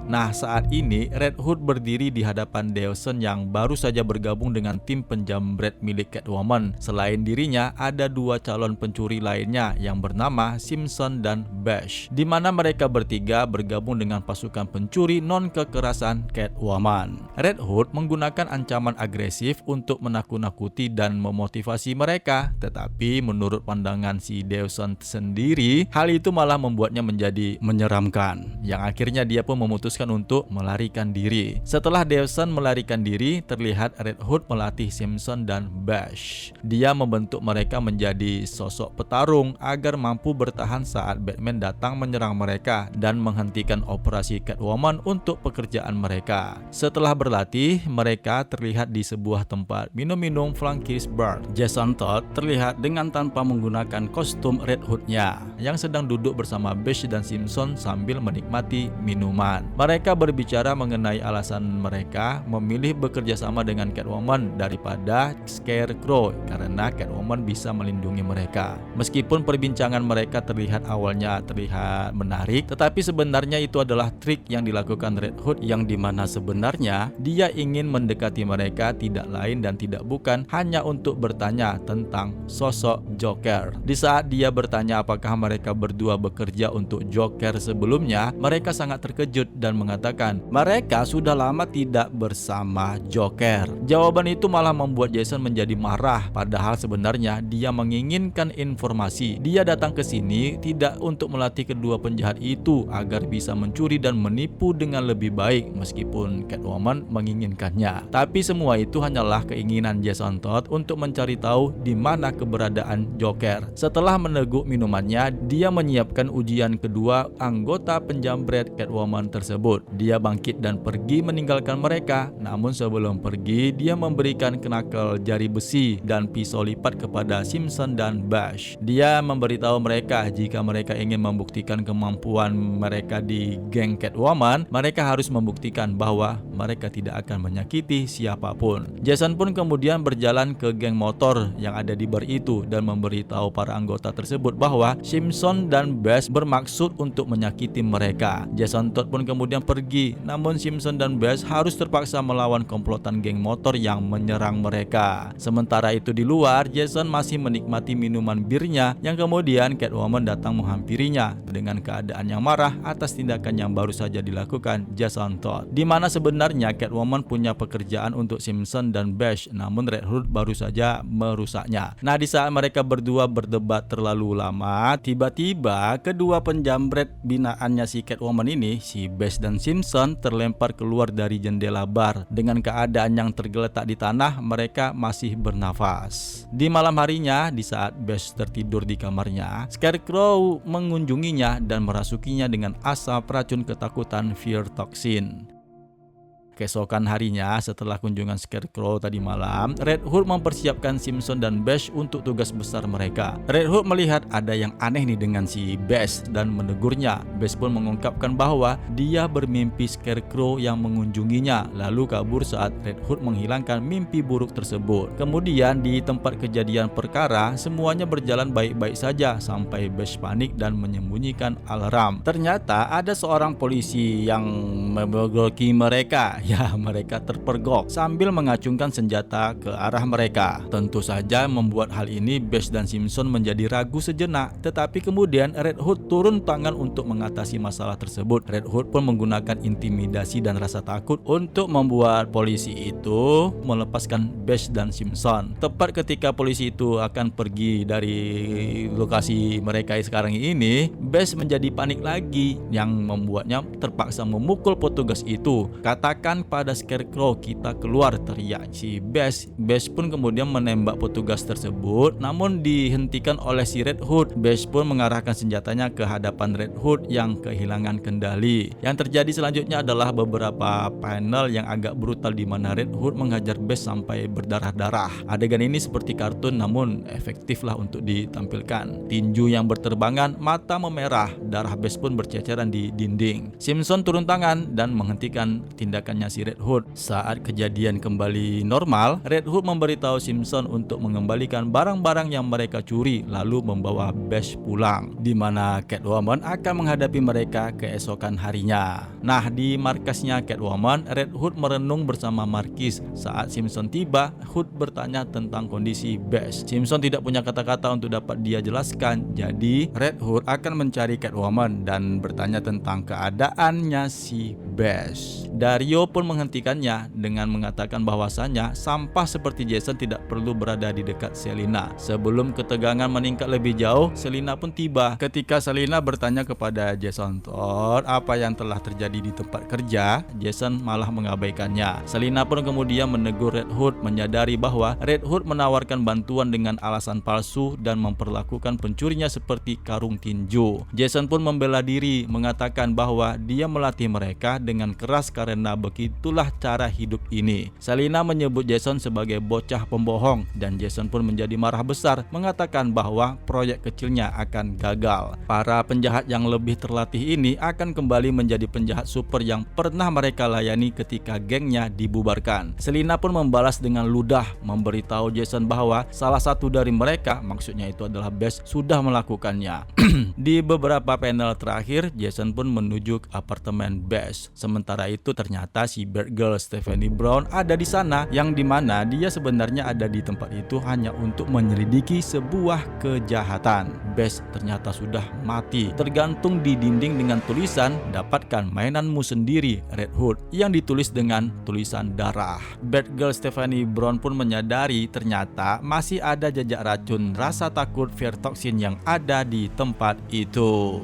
Nah, saat ini Red Hood berdiri di hadapan Dawson yang baru saja bergabung dengan tim penjamret milik Catwoman. Selain dirinya, ada 2 calon pencuri lainnya yang bernama Simpson dan Bash, di mana mereka bertiga bergabung dengan pasukan pencuri non-kekerasan Catwoman. Red Hood menggunakan ancaman agresif untuk menakut-nakuti dan memotivasi mereka, tetapi menurut pandangan si Dawson sendiri, hal itu malah membuatnya menjadi menyeramkan, yang akhirnya dia pun memutuskan untuk melarikan diri. Setelah Dawson melarikan diri, terlihat Red Hood melatih Simpson dan Bash. Dia membentuk mereka menjadi sosok petarung agar mampu bertahan saat Batman datang menyerang mereka dan menghentikan operasi Catwoman untuk pekerjaan mereka. Setelah berlatih, mereka terlihat di sebuah tempat minum-minum Frankie's Bar. Jason Todd terlihat dengan tanpa menggunakan kostum Red Hood-nya yang sedang duduk bersama Bash dan Simpson sambil menikmati minuman. Mereka berbicara mengenai alasan mereka memilih bekerja sama dengan Catwoman daripada Scarecrow karena Catwoman bisa melindungi mereka. Meskipun perbincangan mereka awalnya terlihat menarik, tetapi sebenarnya itu adalah trik yang dilakukan Red Hood, yang dimana sebenarnya dia ingin mendekati mereka tidak lain dan tidak bukan hanya untuk bertanya tentang sosok Joker. Di saat dia bertanya apakah mereka berdua bekerja untuk Joker sebelumnya, mereka sangat terkejut dan mengatakan mereka sudah lama tidak bersama Joker. Jawaban itu malah membuat Jason menjadi marah, padahal sebenarnya dia menginginkan informasi. Dia datang ke sini tidak untuk melatih kedua penjahat itu agar bisa mencuri dan menipu dengan lebih baik, meskipun Catwoman menginginkannya. Tapi semua itu hanyalah keinginan Jason Todd untuk mencari tahu di mana keberadaan Joker. Setelah meneguk minumannya, dia menyiapkan ujian kedua anggota penjamret Catwoman tersebut. tersebut. Dia bangkit dan pergi meninggalkan mereka. Namun sebelum pergi, dia memberikan knuckle jari besi dan pisau lipat kepada Simpson dan Bash. Dia memberitahu mereka jika mereka ingin membuktikan kemampuan mereka di geng Catwoman, mereka harus membuktikan bahwa mereka tidak akan menyakiti siapapun. Jason pun kemudian berjalan ke geng motor yang ada di bar itu dan memberitahu para anggota tersebut bahwa Simpson dan Bash bermaksud untuk menyakiti mereka. Jason Todd pun kemudian pergi, namun Simpson dan Bash harus terpaksa melawan komplotan geng motor yang menyerang mereka. Sementara itu di luar, Jason masih menikmati minuman birnya yang kemudian Catwoman datang menghampirinya dengan keadaan yang marah atas tindakan yang baru saja dilakukan Jason Todd. Di mana sebenarnya Catwoman punya pekerjaan untuk Simpson dan Bash, namun Red Hood baru saja merusaknya. Nah, di saat mereka berdua berdebat terlalu lama, tiba-tiba kedua penjamret binaannya si Catwoman ini, si Bash dan Simpson, terlempar keluar dari jendela bar. Dengan keadaan yang tergeletak di tanah, mereka masih bernafas. Di malam harinya, di saat Bash tertidur di kamarnya, Scarecrow mengunjunginya dan merasukinya dengan asap racun ketakutan Fear Toxin. Keesokan harinya, setelah kunjungan Scarecrow tadi malam, Red Hood mempersiapkan Simpson dan Bash untuk tugas besar mereka. Red Hood melihat ada yang aneh nih dengan si Bash dan menegurnya. Bash pun mengungkapkan bahwa dia bermimpi Scarecrow yang mengunjunginya, lalu kabur saat Red Hood menghilangkan mimpi buruk tersebut. Kemudian di tempat kejadian perkara, semuanya berjalan baik-baik saja sampai Bash panik dan menyembunyikan alarm. Ternyata ada seorang polisi yang memergoki mereka. Ya, mereka terpergok sambil mengacungkan senjata ke arah mereka. Tentu saja membuat hal ini Bash dan Simpson menjadi ragu sejenak, tetapi kemudian Red Hood turun tangan untuk mengatasi masalah tersebut. Red Hood pun menggunakan intimidasi dan rasa takut untuk membuat polisi itu melepaskan Bash dan Simpson. Tepat ketika polisi itu akan pergi dari lokasi mereka sekarang ini, Bash menjadi panik lagi yang membuatnya terpaksa memukul petugas itu. Katakan pada Scarecrow, kita keluar, teriak si Bash. Bash pun kemudian menembak petugas tersebut, namun dihentikan oleh si Red Hood. Bash pun mengarahkan senjatanya ke hadapan Red Hood yang kehilangan kendali. Yang terjadi selanjutnya adalah beberapa panel yang agak brutal di mana Red Hood menghajar Bash sampai berdarah-darah. Adegan ini seperti kartun namun efektif lah untuk ditampilkan. Tinju yang berterbangan, mata memerah, darah Bash pun berceceran di dinding. Simpson turun tangan dan menghentikan tindakannya si Red Hood. Saat kejadian kembali normal, Red Hood memberitahu Simpson untuk mengembalikan barang-barang yang mereka curi lalu membawa Bash pulang, di mana Catwoman akan menghadapi mereka keesokan harinya. Nah, di markasnya Catwoman, Red Hood merenung bersama Marquis. Saat Simpson tiba, Hood bertanya tentang kondisi Bash. Simpson tidak punya kata-kata untuk dapat dia jelaskan, jadi Red Hood akan mencari Catwoman dan bertanya tentang keadaannya si Bash. Dario pun menghentikannya dengan mengatakan bahwasannya sampah seperti Jason tidak perlu berada di dekat Selina. Sebelum ketegangan meningkat lebih jauh, Selina pun tiba. Ketika Selina bertanya kepada Jason Todd apa yang telah terjadi di tempat kerja, Jason malah mengabaikannya. Selina pun kemudian menegur Red Hood, menyadari bahwa Red Hood menawarkan bantuan dengan alasan palsu dan memperlakukan pencurinya seperti karung tinju. Jason pun membela diri, mengatakan bahwa dia melatih mereka dengan keras karena begitulah cara hidup ini. Selina menyebut Jason sebagai bocah pembohong dan Jason pun menjadi marah besar, mengatakan bahwa proyek kecilnya akan gagal. Para penjahat yang lebih terlatih ini akan kembali menjadi penjahat super yang pernah mereka layani ketika gengnya dibubarkan. Selina pun membalas dengan ludah, memberitahu Jason bahwa salah satu dari mereka, maksudnya itu adalah Bash, sudah melakukannya. Di beberapa panel terakhir, Jason pun menuju ke apartemen Bash. Sementara itu ternyata si Batgirl Stephanie Brown ada di sana, yang dimana dia sebenarnya ada di tempat itu hanya untuk menyelidiki sebuah kejahatan. Bash ternyata sudah mati, tergantung di dinding dengan tulisan "Dapatkan mainanmu sendiri, Red Hood", yang ditulis dengan tulisan darah. Batgirl Stephanie Brown pun menyadari ternyata masih ada jejak racun rasa takut Fear Toxin yang ada di tempat itu.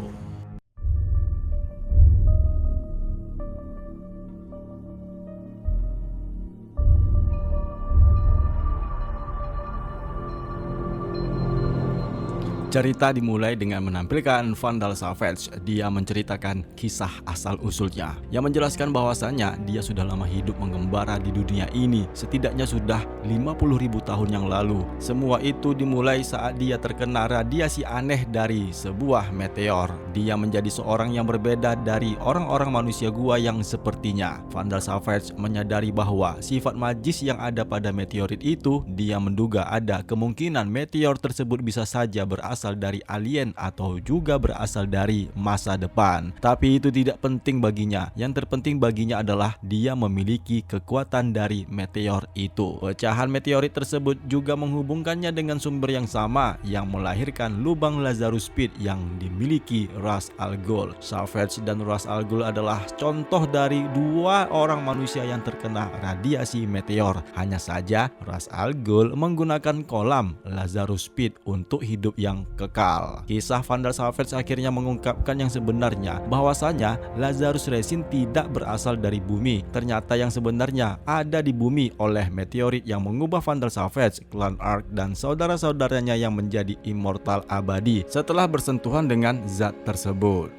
Cerita dimulai dengan menampilkan Vandal Savage. Dia menceritakan kisah asal-usulnya yang menjelaskan bahwasannya dia sudah lama hidup mengembara di dunia ini, setidaknya sudah 50.000 tahun yang lalu. Semua itu dimulai saat dia terkena radiasi aneh dari sebuah meteor. Dia menjadi seorang yang berbeda dari orang-orang manusia gua yang sepertinya. Vandal Savage menyadari bahwa sifat magis yang ada pada meteorit itu, dia menduga ada kemungkinan meteor tersebut bisa saja berasal dari alien atau juga berasal dari masa depan. Tapi itu tidak penting baginya. Yang terpenting baginya adalah dia memiliki kekuatan dari meteor itu. Pecahan meteorit tersebut juga menghubungkannya dengan sumber yang sama yang melahirkan lubang Lazarus Pit yang dimiliki Ra's al Ghul. Savage dan Ra's al Ghul adalah contoh dari dua orang manusia yang terkena radiasi meteor. Hanya saja Ra's al Ghul menggunakan kolam Lazarus Pit untuk hidup yang kekal. Kisah Vandal Savage akhirnya mengungkapkan yang sebenarnya, bahwasanya Lazarus Resin tidak berasal dari bumi. Ternyata yang sebenarnya ada di bumi oleh meteorit yang mengubah Vandal Savage, klan Ark dan saudara-saudaranya yang menjadi immortal abadi setelah bersentuhan dengan zat tersebut.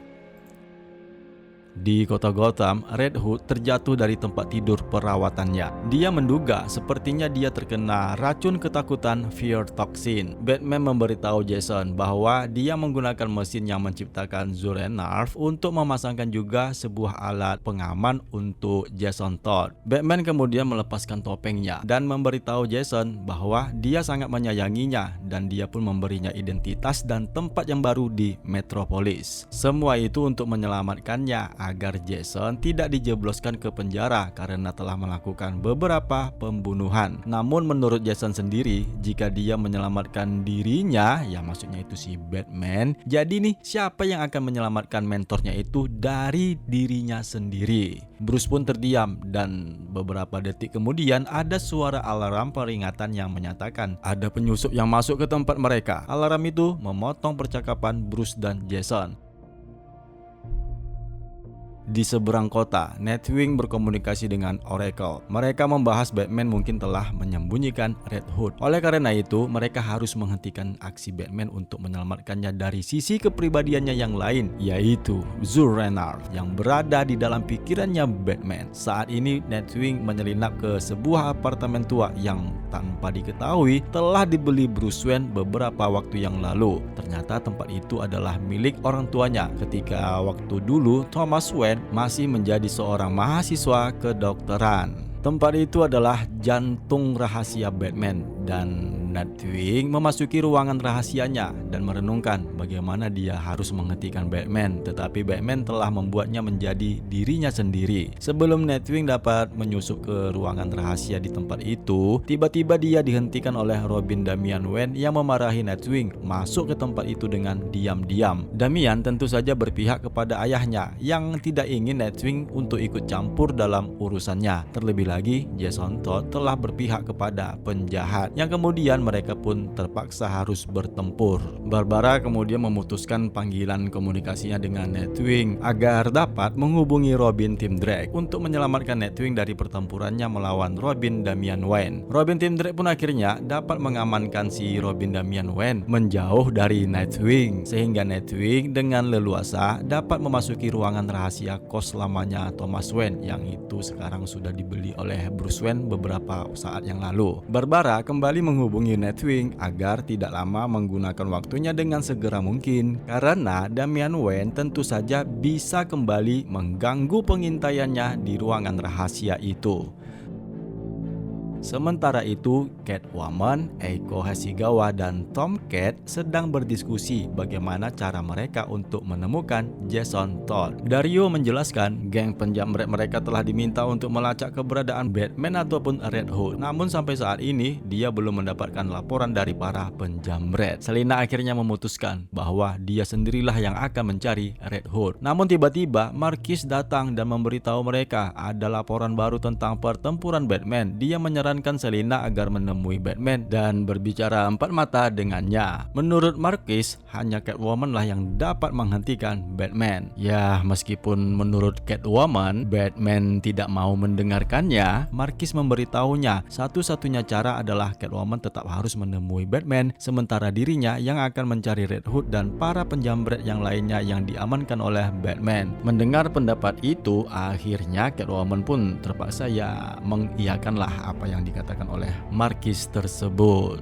Di kota Gotham, Red Hood terjatuh dari tempat tidur perawatannya. Dia menduga sepertinya dia terkena racun ketakutan Fear Toxin. Batman memberitahu Jason bahwa dia menggunakan mesin yang menciptakan Zur-En-Arrh untuk memasangkan juga sebuah alat pengaman untuk Jason Todd. Batman kemudian melepaskan topengnya dan memberitahu Jason bahwa dia sangat menyayanginya dan dia pun memberinya identitas dan tempat yang baru di Metropolis. Semua itu untuk menyelamatkannya agar Jason tidak dijebloskan ke penjara karena telah melakukan beberapa pembunuhan. Namun menurut Jason sendiri, jika dia menyelamatkan dirinya, ya maksudnya itu si Batman, jadi nih siapa yang akan menyelamatkan mentornya itu dari dirinya sendiri? Bruce pun terdiam dan beberapa detik kemudian ada suara alarm peringatan yang menyatakan ada penyusup yang masuk ke tempat mereka. Alarm itu memotong percakapan Bruce dan Jason. Di seberang kota, Nightwing berkomunikasi dengan Oracle. Mereka membahas Batman mungkin telah menyembunyikan Red Hood. Oleh karena itu, mereka harus menghentikan aksi Batman untuk menyelamatkannya dari sisi kepribadiannya yang lain, yaitu Zur-En-Arrh yang berada di dalam pikirannya Batman. Saat ini, Nightwing menyelinap ke sebuah apartemen tua yang tanpa diketahui telah dibeli Bruce Wayne beberapa waktu yang lalu. Ternyata tempat itu adalah milik orang tuanya ketika waktu dulu Thomas Wayne masih menjadi seorang mahasiswa kedokteran. Tempat itu adalah jantung rahasia Batman dan Nightwing memasuki ruangan rahasianya dan merenungkan bagaimana dia harus menghentikan Batman, tetapi Batman telah membuatnya menjadi dirinya sendiri. Sebelum Nightwing dapat menyusup ke ruangan rahasia di tempat itu, tiba-tiba dia dihentikan oleh Robin Damian Wayne yang memarahi Nightwing masuk ke tempat itu dengan diam-diam. Damian tentu saja berpihak kepada ayahnya yang tidak ingin Nightwing untuk ikut campur dalam urusannya. Terlebih lagi, Jason Todd telah berpihak kepada penjahat yang kemudian mereka pun terpaksa harus bertempur. Barbara kemudian memutuskan panggilan komunikasinya dengan Nightwing agar dapat menghubungi Robin Tim Drake untuk menyelamatkan Nightwing dari pertempurannya melawan Robin Damian Wayne. Robin Tim Drake pun akhirnya dapat mengamankan si Robin Damian Wayne menjauh dari Nightwing, sehingga Nightwing dengan leluasa dapat memasuki ruangan rahasia kos lamanya Thomas Wayne yang itu sekarang sudah dibeli oleh Bruce Wayne beberapa saat yang lalu. Barbara kembali menghubungi Nightwing agar tidak lama menggunakan waktunya dengan segera mungkin, karena Damian Wayne tentu saja bisa kembali mengganggu pengintaiannya di ruangan rahasia itu. Sementara itu, Catwoman, Eiko Hasegawa, dan Tomcat sedang berdiskusi bagaimana cara mereka untuk menemukan Jason Todd. Dario menjelaskan geng penjamret mereka telah diminta untuk melacak keberadaan Batman ataupun Red Hood. Namun sampai saat ini, dia belum mendapatkan laporan dari para penjamret. Selina akhirnya memutuskan bahwa dia sendirilah yang akan mencari Red Hood. Namun tiba-tiba, Marquis datang dan memberitahu mereka ada laporan baru tentang pertempuran Batman. Dia menyerang menyarankan Selina agar menemui Batman dan berbicara empat mata dengannya. Menurut Marquis, hanya Catwoman lah yang dapat menghentikan Batman. Ya, meskipun menurut Catwoman, Batman tidak mau mendengarkannya, Marquis memberitahunya satu-satunya cara adalah Catwoman tetap harus menemui Batman, sementara dirinya yang akan mencari Red Hood dan para penjamret yang lainnya yang diamankan oleh Batman. Mendengar pendapat itu, akhirnya Catwoman pun terpaksa mengiyakanlah apa yang dikatakan oleh Marquis tersebut.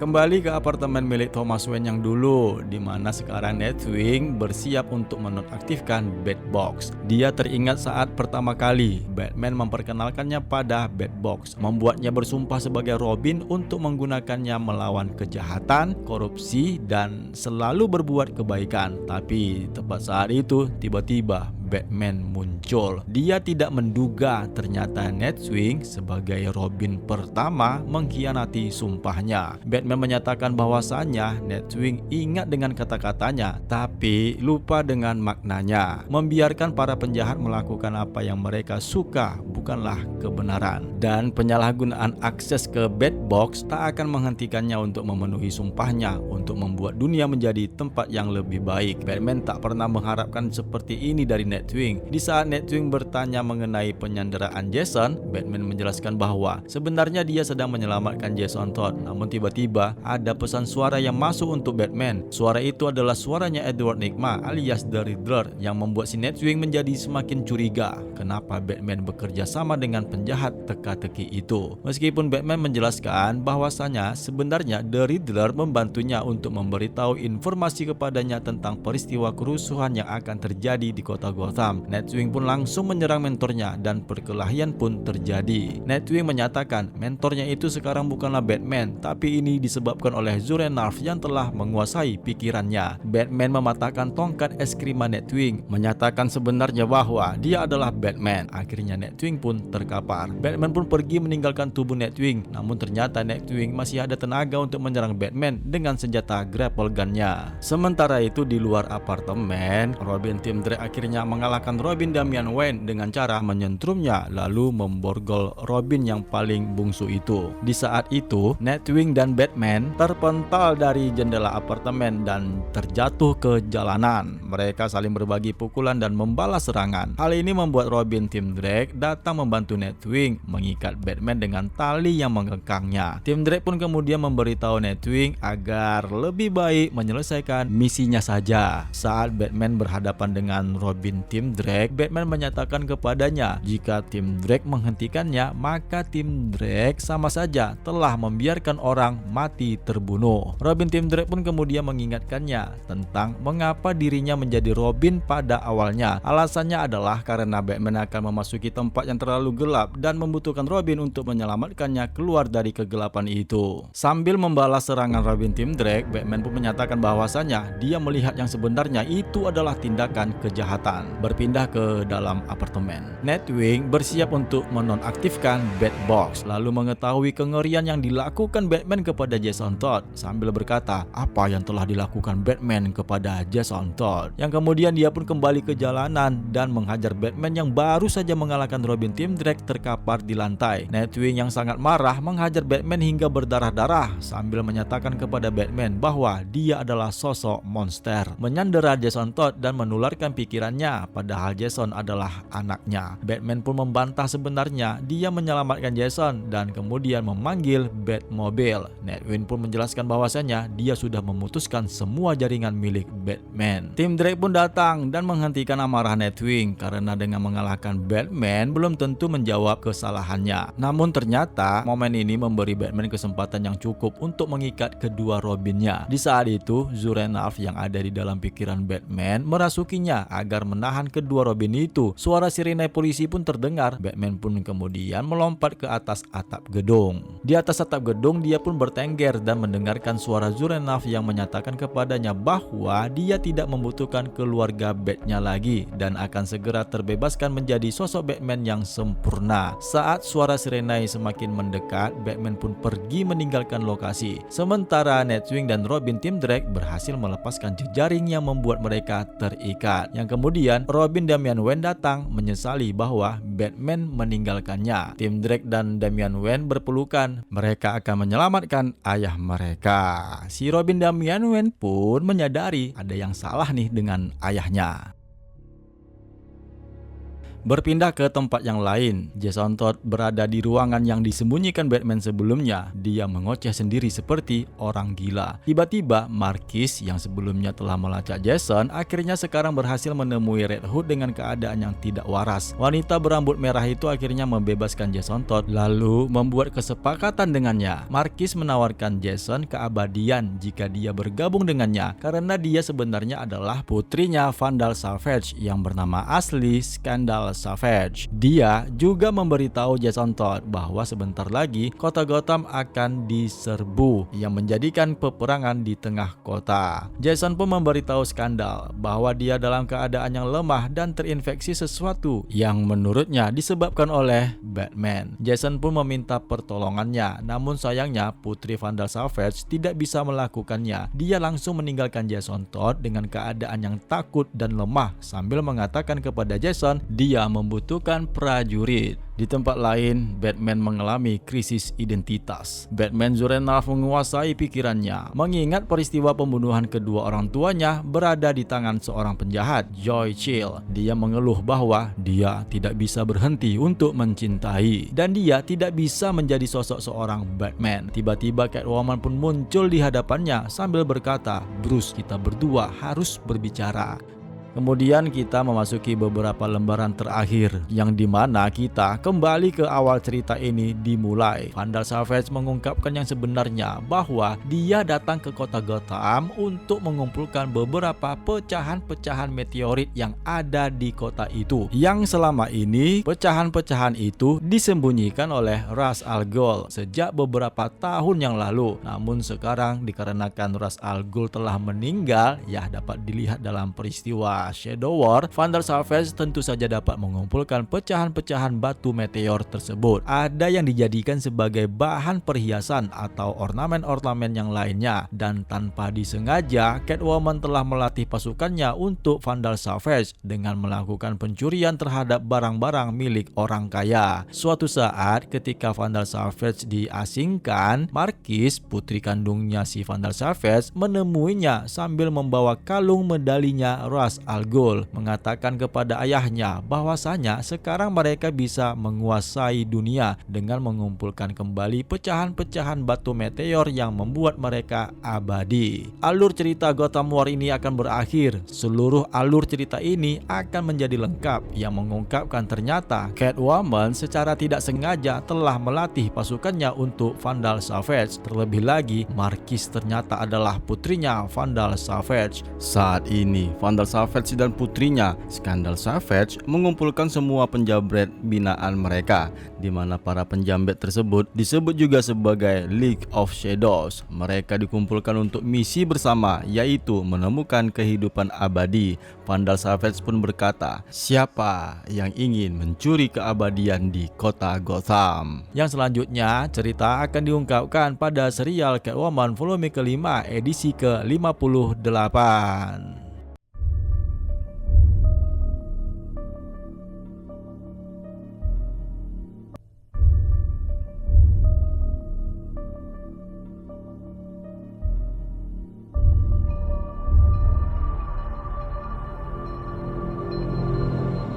Kembali ke apartemen milik Thomas Wayne yang dulu, di mana sekarang Nightwing bersiap untuk menonaktifkan Batbox. Dia teringat saat pertama kali Batman memperkenalkannya pada Batbox, membuatnya bersumpah sebagai Robin untuk menggunakannya melawan kejahatan, korupsi, dan selalu berbuat kebaikan. Tapi tepat saat itu, tiba-tiba Batman muncul. Dia tidak menduga ternyata Nightwing sebagai Robin pertama mengkhianati sumpahnya. Batman menyatakan bahwasannya Nightwing ingat dengan kata-katanya tapi lupa dengan maknanya. Membiarkan para penjahat melakukan apa yang mereka suka bukanlah kebenaran, dan penyalahgunaan akses ke Batbox tak akan menghentikannya untuk memenuhi sumpahnya untuk membuat dunia menjadi tempat yang lebih baik. Batman tak pernah mengharapkan seperti ini dari Nightwing. Di saat Nightwing bertanya mengenai penyanderaan Jason, Batman menjelaskan bahwa sebenarnya dia sedang menyelamatkan Jason Todd. Namun tiba-tiba ada pesan suara yang masuk untuk Batman. Suara itu adalah suaranya Edward Nygma alias The Riddler, yang membuat si Nightwing menjadi semakin curiga kenapa Batman bekerja sama dengan penjahat teka-teki itu. Meskipun Batman menjelaskan bahwasanya sebenarnya The Riddler membantunya untuk memberitahu informasi kepadanya tentang peristiwa kerusuhan yang akan terjadi di kota Gotham. Nightwing pun langsung menyerang mentornya dan perkelahian pun terjadi. Nightwing menyatakan mentornya itu sekarang bukanlah Batman, tapi ini disebabkan oleh Zurenarf yang telah menguasai pikirannya. Batman mematahkan tongkat es krim Nightwing, menyatakan sebenarnya bahwa dia adalah Batman. Akhirnya Nightwing pun terkapar. Batman pun pergi meninggalkan tubuh Nightwing, namun ternyata Nightwing masih ada tenaga untuk menyerang Batman dengan senjata grapple gun-nya. Sementara itu di luar apartemen, Robin Tim Drake akhirnya mengalahkan Robin Damian Wayne dengan cara menyentrumnya lalu memborgol Robin yang paling bungsu itu. Di saat itu, Nightwing dan Batman terpental dari jendela apartemen dan terjatuh ke jalanan. Mereka saling berbagi pukulan dan membalas serangan. Hal ini membuat Robin Tim Drake datang membantu Nightwing mengikat Batman dengan tali yang mengekangnya. Tim Drake pun kemudian memberitahu Nightwing agar lebih baik menyelesaikan misinya saja. Saat Batman berhadapan dengan Robin Tim Drake, Batman menyatakan kepadanya jika Tim Drake menghentikannya, maka Tim Drake sama saja telah membiarkan orang mati terbunuh. Robin Tim Drake pun kemudian mengingatkannya tentang mengapa dirinya menjadi Robin pada awalnya. Alasannya adalah karena Batman akan memasuki tempat yang terlalu gelap dan membutuhkan Robin untuk menyelamatkannya keluar dari kegelapan itu. Sambil membalas serangan Robin Tim Drake, Batman pun menyatakan bahwasanya dia melihat yang sebenarnya itu adalah tindakan kejahatan. Berpindah ke dalam apartemen, Nightwing bersiap untuk menonaktifkan Batbox, lalu mengetahui kengerian yang dilakukan Batman kepada Jason Todd sambil berkata, apa yang telah dilakukan Batman kepada Jason Todd, yang kemudian dia pun kembali ke jalanan dan menghajar Batman yang baru saja mengalahkan Robin Tim Drake terkapar di lantai. Nightwing yang sangat marah menghajar Batman hingga berdarah-darah sambil menyatakan kepada Batman bahwa dia adalah sosok monster, menyandera Jason Todd dan menularkan pikirannya padahal Jason adalah anaknya. Batman pun membantah sebenarnya dia menyelamatkan Jason dan kemudian memanggil Batmobile. Nightwing pun menjelaskan bahwasanya dia sudah memutuskan semua jaringan milik Batman. Tim Drake pun datang dan menghentikan amarah Nightwing karena dengan mengalahkan Batman belum tentu menjawab kesalahannya. Namun ternyata momen ini memberi Batman kesempatan yang cukup untuk mengikat kedua Robinnya. Di saat itu, Zurenarf yang ada di dalam pikiran Batman merasukinya agar menahan kedua Robin itu. Suara sirine polisi pun terdengar. Batman pun kemudian melompat ke atas atap gedung. Di atas atap gedung dia pun bertengger dan mendengarkan suara Zurenarf yang menyatakan kepadanya bahwa dia tidak membutuhkan keluarga Batnya lagi dan akan segera terbebaskan menjadi sosok Batman yang sempurna. Saat suara sirene semakin mendekat, Batman pun pergi meninggalkan lokasi. Sementara Nightwing dan Robin tim Drake berhasil melepaskan jejaring yang membuat mereka terikat. Yang kemudian Robin Damian Wayne datang menyesali bahwa Batman meninggalkannya. Tim Drake dan Damian Wayne berpelukan. Mereka akan menyelamatkan ayah mereka. Si Robin Damian Wayne pun menyadari ada yang salah nih dengan ayahnya. Berpindah ke tempat yang lain, Jason Todd berada di ruangan yang disembunyikan Batman sebelumnya. Dia mengoceh sendiri seperti orang gila. Tiba-tiba Marquis yang sebelumnya telah melacak Jason akhirnya sekarang berhasil menemui Red Hood dengan keadaan yang tidak waras. Wanita berambut merah itu akhirnya membebaskan Jason Todd lalu membuat kesepakatan dengannya. Marquis menawarkan Jason keabadian jika dia bergabung dengannya karena dia sebenarnya adalah putrinya Vandal Savage yang bernama asli Scandal Savage. Dia juga memberitahu Jason Todd bahwa sebentar lagi kota Gotham akan diserbu yang menjadikan peperangan di tengah kota. Jason pun memberitahu Scandal bahwa dia dalam keadaan yang lemah dan terinfeksi sesuatu yang menurutnya disebabkan oleh Batman. Jason pun meminta pertolongannya, namun sayangnya putri Vandal Savage tidak bisa melakukannya. Dia langsung meninggalkan Jason Todd dengan keadaan yang takut dan lemah sambil mengatakan kepada Jason dia membutuhkan prajurit. Di tempat lain, Batman mengalami krisis identitas. Batman Zurenalf menguasai pikirannya, mengingat peristiwa pembunuhan kedua orang tuanya berada di tangan seorang penjahat, Joy Chill. Dia mengeluh bahwa dia tidak bisa berhenti untuk mencintai dan dia tidak bisa menjadi sosok seorang Batman. Tiba-tiba Catwoman pun muncul di hadapannya sambil berkata, "Bruce, kita berdua harus berbicara." Kemudian kita memasuki beberapa lembaran terakhir yang dimana kita kembali ke awal cerita ini dimulai. Vandal Savage mengungkapkan yang sebenarnya bahwa dia datang ke kota Gotham untuk mengumpulkan beberapa pecahan-pecahan meteorit yang ada di kota itu. Yang selama ini pecahan-pecahan itu disembunyikan oleh Ra's al Ghul sejak beberapa tahun yang lalu. Namun sekarang dikarenakan Ra's al Ghul telah meninggal, ya dapat dilihat dalam peristiwa Shadow War, Vandal Savage tentu saja dapat mengumpulkan pecahan-pecahan batu meteor tersebut. Ada yang dijadikan sebagai bahan perhiasan atau ornamen-ornamen yang lainnya, dan tanpa disengaja Catwoman telah melatih pasukannya untuk Vandal Savage dengan melakukan pencurian terhadap barang-barang milik orang kaya. Suatu saat ketika Vandal Savage diasingkan, Marquis, putri kandungnya si Vandal Savage, menemuinya sambil membawa kalung medalinya Ra's al Ghul, mengatakan kepada ayahnya bahwasanya sekarang mereka bisa menguasai dunia dengan mengumpulkan kembali pecahan-pecahan batu meteor yang membuat mereka abadi. Alur cerita Gotham War ini akan berakhir. Seluruh alur cerita ini akan menjadi lengkap yang mengungkapkan ternyata Catwoman secara tidak sengaja telah melatih pasukannya untuk Vandal Savage. Terlebih lagi, Marquis ternyata adalah putrinya Vandal Savage. Saat ini Vandal Savage dan putrinya Scandal Savage mengumpulkan semua penjambret binaan mereka, di mana para penjambret tersebut disebut juga sebagai League of Shadows. Mereka dikumpulkan untuk misi bersama, yaitu menemukan kehidupan abadi. Vandal Savage pun berkata, siapa yang ingin mencuri keabadian di kota Gotham? Yang selanjutnya cerita akan diungkapkan pada serial Catwoman volume kelima edisi ke-58.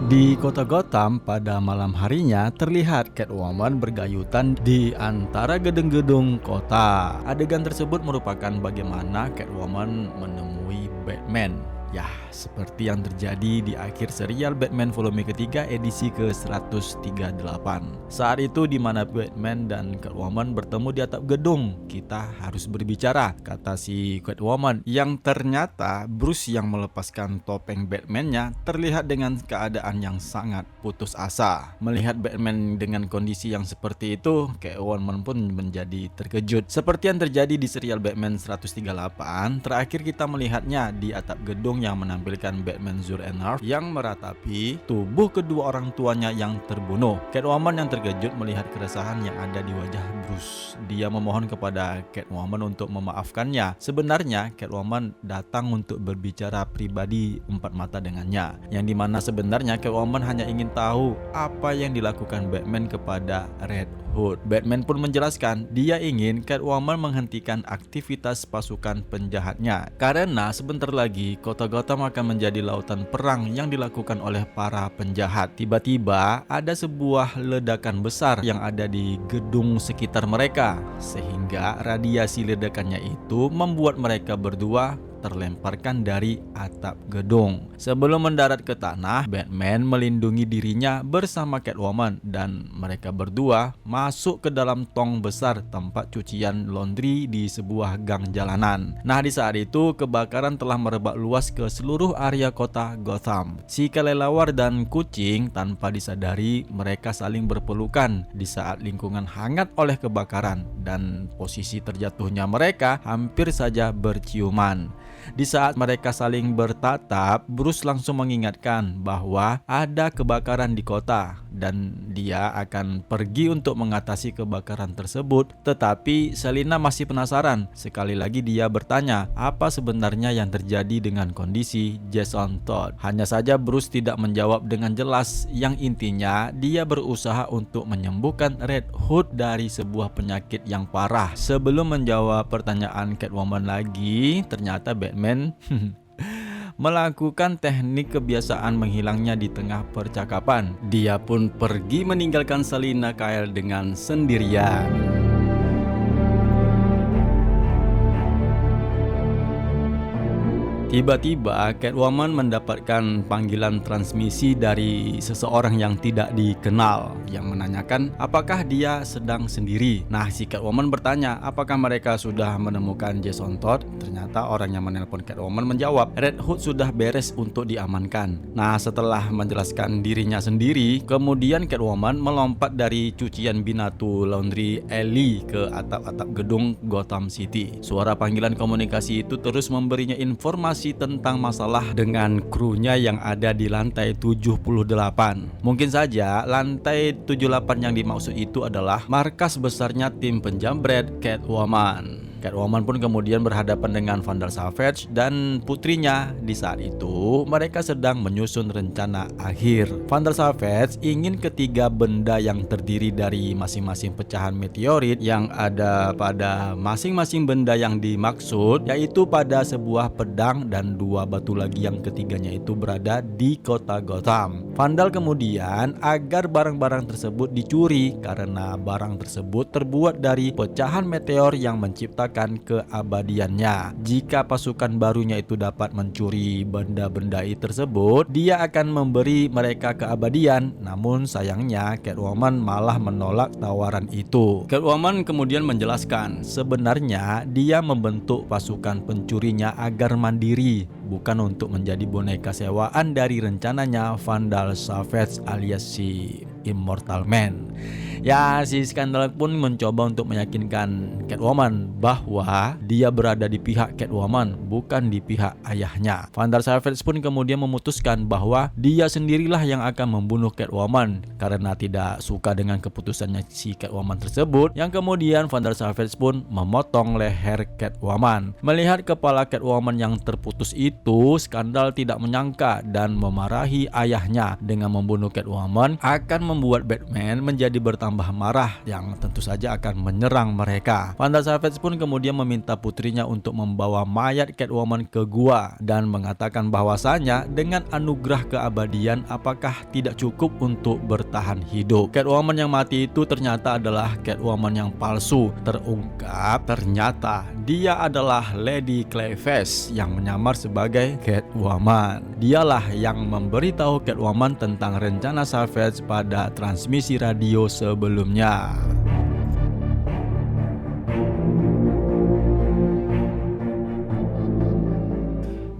Di kota Gotham pada malam harinya terlihat Catwoman bergayutan di antara gedung-gedung kota. Adegan tersebut merupakan bagaimana Catwoman menemui Batman. Ya, seperti yang terjadi di akhir serial Batman volume ketiga edisi ke-138. Saat itu di mana Batman dan Catwoman bertemu di atap gedung, kita harus berbicara, kata si Catwoman. Yang ternyata Bruce yang melepaskan topeng Batman-nya terlihat dengan keadaan yang sangat putus asa. Melihat Batman dengan kondisi yang seperti itu, Catwoman pun menjadi terkejut. Seperti yang terjadi di serial Batman 138, terakhir kita melihatnya di atap gedung yang menampilkan Batman Zur-En-Arrh yang meratapi tubuh kedua orang tuanya yang terbunuh. Catwoman yang terkejut melihat keresahan yang ada di wajah Bruce. Dia memohon kepada Catwoman untuk memaafkannya. Sebenarnya Catwoman datang untuk berbicara pribadi empat mata dengannya, yang dimana sebenarnya Catwoman hanya ingin tahu apa yang dilakukan Batman kepada Red Hood. Batman pun menjelaskan dia ingin Catwoman menghentikan aktivitas pasukan penjahatnya karena sebentar lagi kota Gotham akan menjadi lautan perang yang dilakukan oleh para penjahat. Tiba-tiba ada sebuah ledakan besar yang ada di gedung sekitar mereka, sehingga radiasi ledakannya itu membuat mereka berdua terlemparkan dari atap gedung. Sebelum mendarat ke tanah, Batman melindungi dirinya bersama Catwoman dan mereka berdua masuk ke dalam tong besar tempat cucian laundry di sebuah gang jalanan. Nah, di saat itu kebakaran telah merebak luas ke seluruh area kota Gotham. Si kelelawar dan kucing tanpa disadari mereka saling berpelukan di saat lingkungan hangat oleh kebakaran dan posisi terjatuhnya mereka hampir saja berciuman. Di saat mereka saling bertatap, Bruce langsung mengingatkan bahwa ada kebakaran di kota dan dia akan pergi untuk mengatasi kebakaran tersebut. Tetapi Selina masih penasaran. Sekali lagi dia bertanya apa sebenarnya yang terjadi dengan kondisi Jason Todd. Hanya saja Bruce tidak menjawab dengan jelas. Yang intinya dia berusaha untuk menyembuhkan Red Hood dari sebuah penyakit yang parah. Sebelum menjawab pertanyaan Catwoman lagi, ternyata Batman melakukan teknik kebiasaan menghilangnya di tengah percakapan. Dia pun pergi meninggalkan Selina Kyle dengan sendirian. Tiba-tiba Catwoman mendapatkan panggilan transmisi dari seseorang yang tidak dikenal yang menanyakan apakah dia sedang sendiri. Nah, si Catwoman bertanya apakah mereka sudah menemukan Jason Todd. Ternyata orang yang menelpon Catwoman menjawab Red Hood sudah beres untuk diamankan. Nah, setelah menjelaskan dirinya sendiri, kemudian Catwoman melompat dari cucian binatu laundry alley ke atap-atap gedung Gotham City. Suara panggilan komunikasi itu terus memberinya informasi tentang masalah dengan krunya yang ada di lantai 78. Mungkin saja lantai 78 yang dimaksud itu adalah markas besarnya tim penjambret Catwoman. Catwoman pun kemudian berhadapan dengan Vandal Savage dan putrinya. Di saat itu mereka sedang menyusun rencana akhir. Vandal Savage ingin ketiga benda yang terdiri dari masing-masing pecahan meteorit yang ada pada masing-masing benda yang dimaksud, yaitu pada sebuah pedang dan dua batu lagi yang ketiganya itu berada di kota Gotham. Vandal kemudian agar barang-barang tersebut dicuri karena barang tersebut terbuat dari pecahan meteor yang menciptakan keabadiannya. Jika pasukan barunya itu dapat mencuri benda-benda tersebut, dia akan memberi mereka keabadian. Namun sayangnya Catwoman malah menolak tawaran itu. Catwoman kemudian menjelaskan sebenarnya dia membentuk pasukan pencurinya agar mandiri, bukan untuk menjadi boneka sewaan dari rencananya Vandal Savage alias si Immortal Man. Ya, si Skandal pun mencoba untuk meyakinkan Catwoman bahwa dia berada di pihak Catwoman, bukan di pihak ayahnya. Vandal Savage pun kemudian memutuskan bahwa dia sendirilah yang akan membunuh Catwoman karena tidak suka dengan keputusannya si Catwoman tersebut. Yang kemudian Vandal Savage pun memotong leher Catwoman. Melihat kepala Catwoman yang terputus itu, Skandal tidak menyangka dan memarahi ayahnya. Dengan membunuh Catwoman akan membuat Batman menjadi bertambah marah yang tentu saja akan menyerang mereka. Vandal Savage pun kemudian meminta putrinya untuk membawa mayat Catwoman ke gua dan mengatakan bahwasanya dengan anugerah keabadian apakah tidak cukup untuk bertahan hidup. Catwoman yang mati itu ternyata adalah Catwoman yang palsu. Terungkap ternyata dia adalah Lady Clayface yang menyamar sebagai Catwoman. Dialah yang memberitahu Catwoman tentang rencana Savage pada transmisi radio sebelumnya.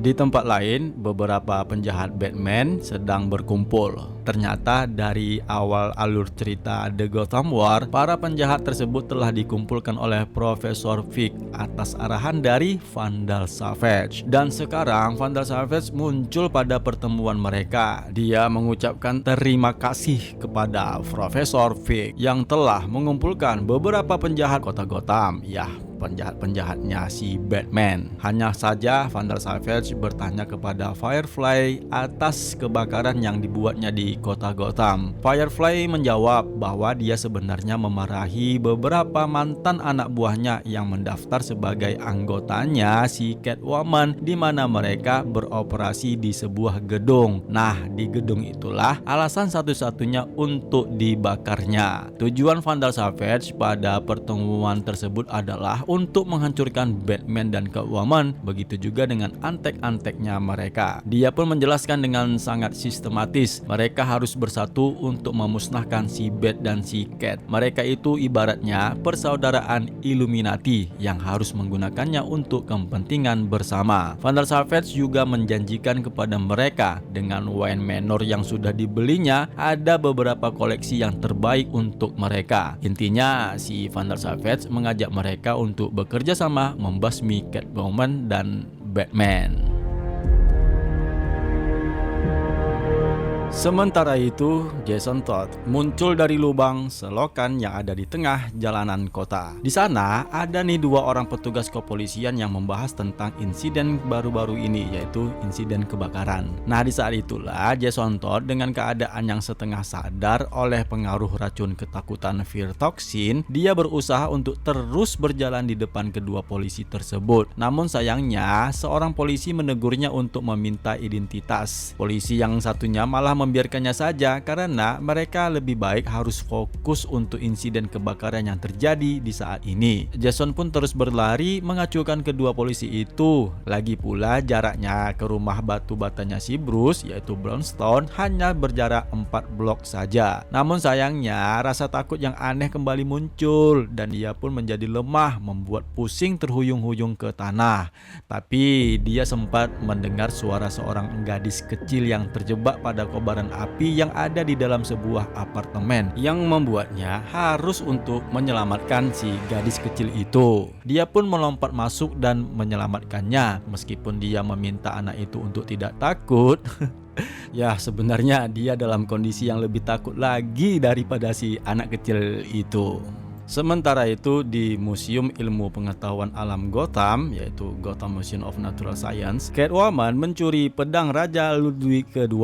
Di tempat lain, beberapa penjahat Batman sedang berkumpul. Ternyata dari awal alur cerita The Gotham War, para penjahat tersebut telah dikumpulkan oleh Profesor Fisk atas arahan dari Vandal Savage. Dan sekarang Vandal Savage muncul pada pertemuan mereka. Dia mengucapkan terima kasih kepada Profesor Fisk yang telah mengumpulkan beberapa penjahat kota Gotham. Ya, penjahat-penjahatnya si Batman. Hanya saja Vandal Savage bertanya kepada Firefly atas kebakaran yang dibuatnya di kota Gotham. Firefly menjawab bahwa dia sebenarnya memarahi beberapa mantan anak buahnya yang mendaftar sebagai anggotanya si Catwoman, di mana mereka beroperasi di sebuah gedung. Nah, di gedung itulah alasan satu-satunya untuk dibakarnya. Tujuan Vandal Savage pada pertemuan tersebut adalah untuk menghancurkan Batman dan Catwoman, begitu juga dengan antek-anteknya mereka. Dia pun menjelaskan dengan sangat sistematis, mereka harus bersatu untuk memusnahkan si Bat dan si Cat. Mereka itu ibaratnya persaudaraan Illuminati yang harus menggunakannya untuk kepentingan bersama. Vandal Savage juga menjanjikan kepada mereka dengan Wayne Manor yang sudah dibelinya ada beberapa koleksi yang terbaik untuk mereka. Intinya si Vandal Savage mengajak mereka untuk bekerja sama membasmi Catwoman dan Batman. Sementara itu, Jason Todd muncul dari lubang selokan yang ada di tengah jalanan kota. Di sana ada nih dua orang petugas kepolisian yang membahas tentang insiden baru-baru ini, yaitu insiden kebakaran. Nah, di saat itulah Jason Todd dengan keadaan yang setengah sadar oleh pengaruh racun ketakutan fear toxin, dia berusaha untuk terus berjalan di depan kedua polisi tersebut. Namun sayangnya, seorang polisi menegurnya untuk meminta identitas. Polisi yang satunya malah membiarkannya saja karena mereka lebih baik harus fokus untuk insiden kebakaran yang terjadi di saat ini. Jason pun terus berlari mengacuhkan kedua polisi itu. Lagi pula jaraknya ke rumah batu batanya si Bruce, yaitu Brownstone, hanya berjarak 4 blok saja. Namun sayangnya rasa takut yang aneh kembali muncul dan dia pun menjadi lemah, membuat pusing terhuyung-huyung ke tanah. Tapi dia sempat mendengar suara seorang gadis kecil yang terjebak pada kobaran api yang ada di dalam sebuah apartemen, yang membuatnya harus untuk menyelamatkan si gadis kecil itu. Dia pun melompat masuk dan menyelamatkannya, meskipun dia meminta anak itu untuk tidak takut. Ya, sebenarnya dia dalam kondisi yang lebih takut lagi daripada si anak kecil itu. Sementara itu di Museum Ilmu Pengetahuan Alam Gotham, yaitu Gotham Museum of Natural Science, Catwoman mencuri pedang Raja Ludwig II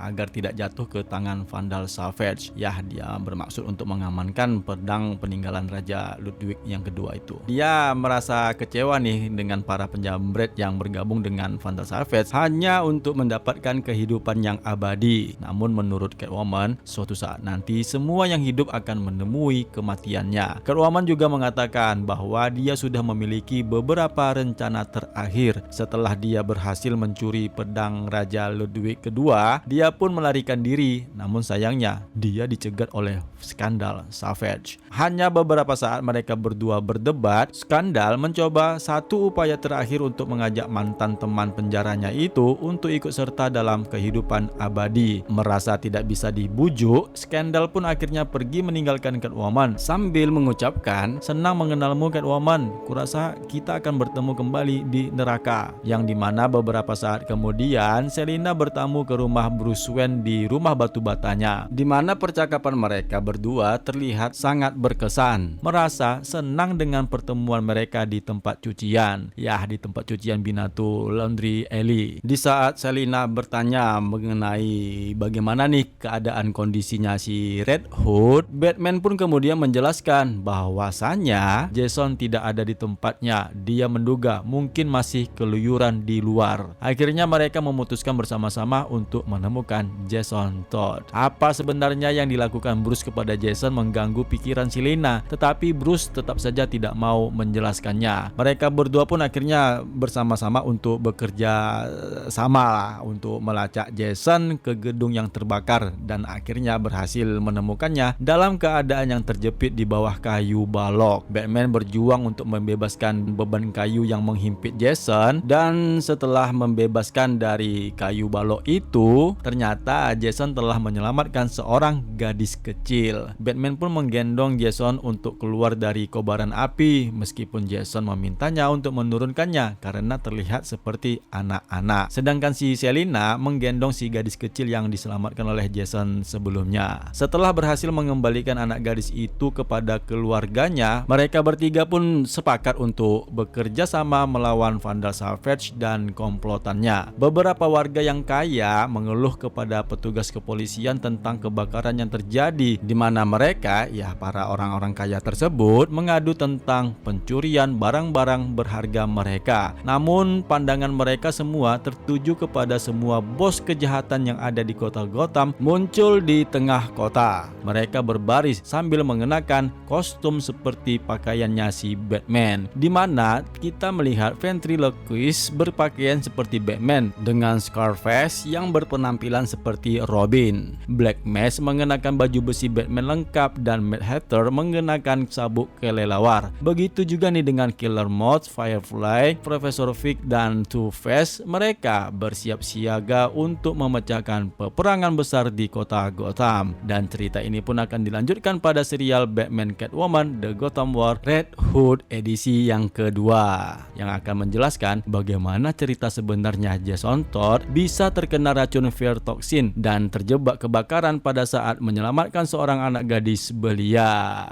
agar tidak jatuh ke tangan Vandal Savage. Ya, dia bermaksud untuk mengamankan pedang peninggalan Raja Ludwig yang kedua itu. Dia merasa kecewa nih dengan para penjamret yang bergabung dengan Vandal Savage hanya untuk mendapatkan kehidupan yang abadi. Namun menurut Catwoman, suatu saat nanti semua yang hidup akan menemui kematiannya. Catwoman juga mengatakan bahwa dia sudah memiliki beberapa rencana terakhir. Setelah dia berhasil mencuri pedang Raja Ludwig II, dia pun melarikan diri. Namun sayangnya dia dicegat oleh Vandal Savage. Hanya beberapa saat mereka berdua berdebat, Vandal mencoba satu upaya terakhir untuk mengajak mantan teman penjaranya itu untuk ikut serta dalam kehidupan abadi. Merasa tidak bisa dibujuk, Vandal pun akhirnya pergi meninggalkan Catwoman sambil mengucapkan, "Senang mengenalmu Catwoman, kurasa kita akan bertemu kembali di neraka." Yang dimana beberapa saat kemudian Selina bertamu ke rumah Bruce Wayne di rumah batu batanya, dimana percakapan mereka berdua terlihat sangat berkesan. Merasa senang dengan pertemuan mereka di tempat cucian, ya di tempat cucian Binatu Laundry Alley. Di saat Selina bertanya mengenai bagaimana nih keadaan kondisinya si Red Hood, Batman pun kemudian menjelaskan bahwasanya Jason tidak ada di tempatnya. Dia menduga mungkin masih keluyuran di luar. Akhirnya mereka memutuskan bersama-sama untuk menemukan Jason Todd. Apa sebenarnya yang dilakukan Bruce kepada Jason mengganggu pikiran Selina, tetapi Bruce tetap saja tidak mau menjelaskannya. Mereka berdua pun akhirnya bersama-sama untuk bekerja sama untuk melacak Jason ke gedung yang terbakar dan akhirnya berhasil menemukannya dalam keadaan yang terjepit di bawah sebuah kayu balok. Batman berjuang untuk membebaskan beban kayu yang menghimpit Jason, dan setelah membebaskan dari kayu balok itu, ternyata Jason telah menyelamatkan seorang gadis kecil. Batman pun menggendong Jason untuk keluar dari kobaran api, meskipun Jason memintanya untuk menurunkannya karena terlihat seperti anak-anak. Sedangkan si Selina menggendong si gadis kecil yang diselamatkan oleh Jason sebelumnya. Setelah berhasil mengembalikan anak gadis itu kepada keluarganya, mereka bertiga pun sepakat untuk bekerja sama melawan Vandal Savage dan komplotannya. Beberapa warga yang kaya mengeluh kepada petugas kepolisian tentang kebakaran yang terjadi, di mana mereka, ya para orang-orang kaya tersebut, mengadu tentang pencurian barang-barang berharga mereka. Namun pandangan mereka semua tertuju kepada semua bos kejahatan yang ada di kota Gotham muncul di tengah kota. Mereka berbaris sambil mengenakan kostum seperti pakaiannya si Batman, di mana kita melihat ventriloquist berpakaian seperti Batman dengan Scarface yang berpenampilan seperti Robin. Black Mask mengenakan baju besi Batman lengkap dan Mad Hatter mengenakan sabuk kelelawar. Begitu juga nih dengan Killer Moth, Firefly, Profesor Fig dan Two-Face. Mereka bersiap siaga untuk memecahkan peperangan besar di kota Gotham. Dan cerita ini pun akan dilanjutkan pada serial Batman Catwoman The Gotham War Red Hood edisi yang kedua, yang akan menjelaskan bagaimana cerita sebenarnya Jason Todd bisa terkena racun fear toxin dan terjebak kebakaran pada saat menyelamatkan seorang anak gadis belia.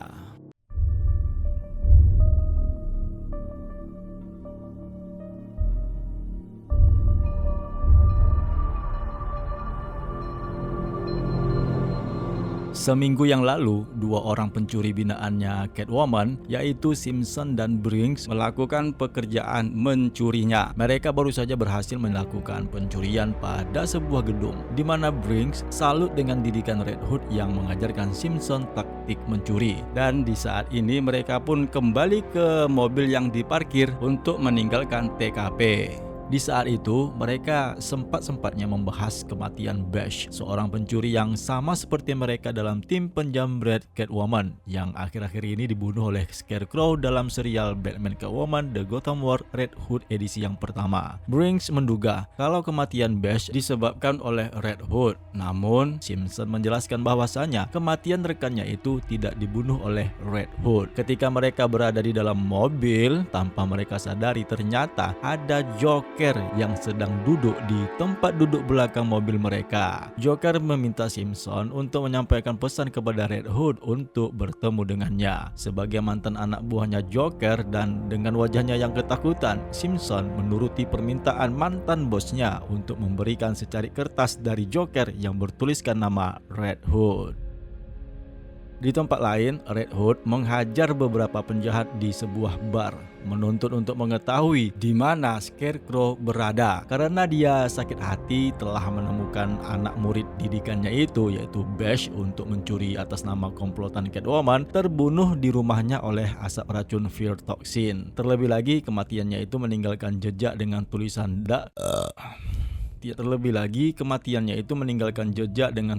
Seminggu yang lalu, dua orang pencuri binaannya Catwoman, yaitu Simpson dan Brinks, melakukan pekerjaan mencurinya. Mereka baru saja berhasil melakukan pencurian pada sebuah gedung, di mana Brinks salut dengan didikan Red Hood yang mengajarkan Simpson taktik mencuri. Dan di saat ini mereka pun kembali ke mobil yang diparkir untuk meninggalkan TKP. Di saat itu, mereka sempat-sempatnya membahas kematian Bash, seorang pencuri yang sama seperti mereka dalam tim penjamret Catwoman, yang akhir-akhir ini dibunuh oleh Scarecrow dalam serial Batman Catwoman The Gotham War Red Hood edisi yang pertama. Brinks menduga kalau kematian Bash disebabkan oleh Red Hood, namun Simpson menjelaskan bahwasanya kematian rekannya itu tidak dibunuh oleh Red Hood. Ketika mereka berada di dalam mobil, tanpa mereka sadari ternyata ada Joker yang sedang duduk di tempat duduk belakang mobil mereka. Joker meminta Simpson untuk menyampaikan pesan kepada Red Hood untuk bertemu dengannya. Sebagai mantan anak buahnya Joker dan dengan wajahnya yang ketakutan, Simpson menuruti permintaan mantan bosnya untuk memberikan secari kertas dari Joker yang bertuliskan nama Red Hood. Di tempat lain, Red Hood menghajar beberapa penjahat di sebuah bar, menuntut untuk mengetahui di mana Scarecrow berada karena dia sakit hati telah menemukan anak murid didikannya itu, yaitu Bash, untuk mencuri atas nama komplotan Catwoman, terbunuh di rumahnya oleh asap racun fear toxin. Terlebih lagi, kematiannya itu meninggalkan jejak dengan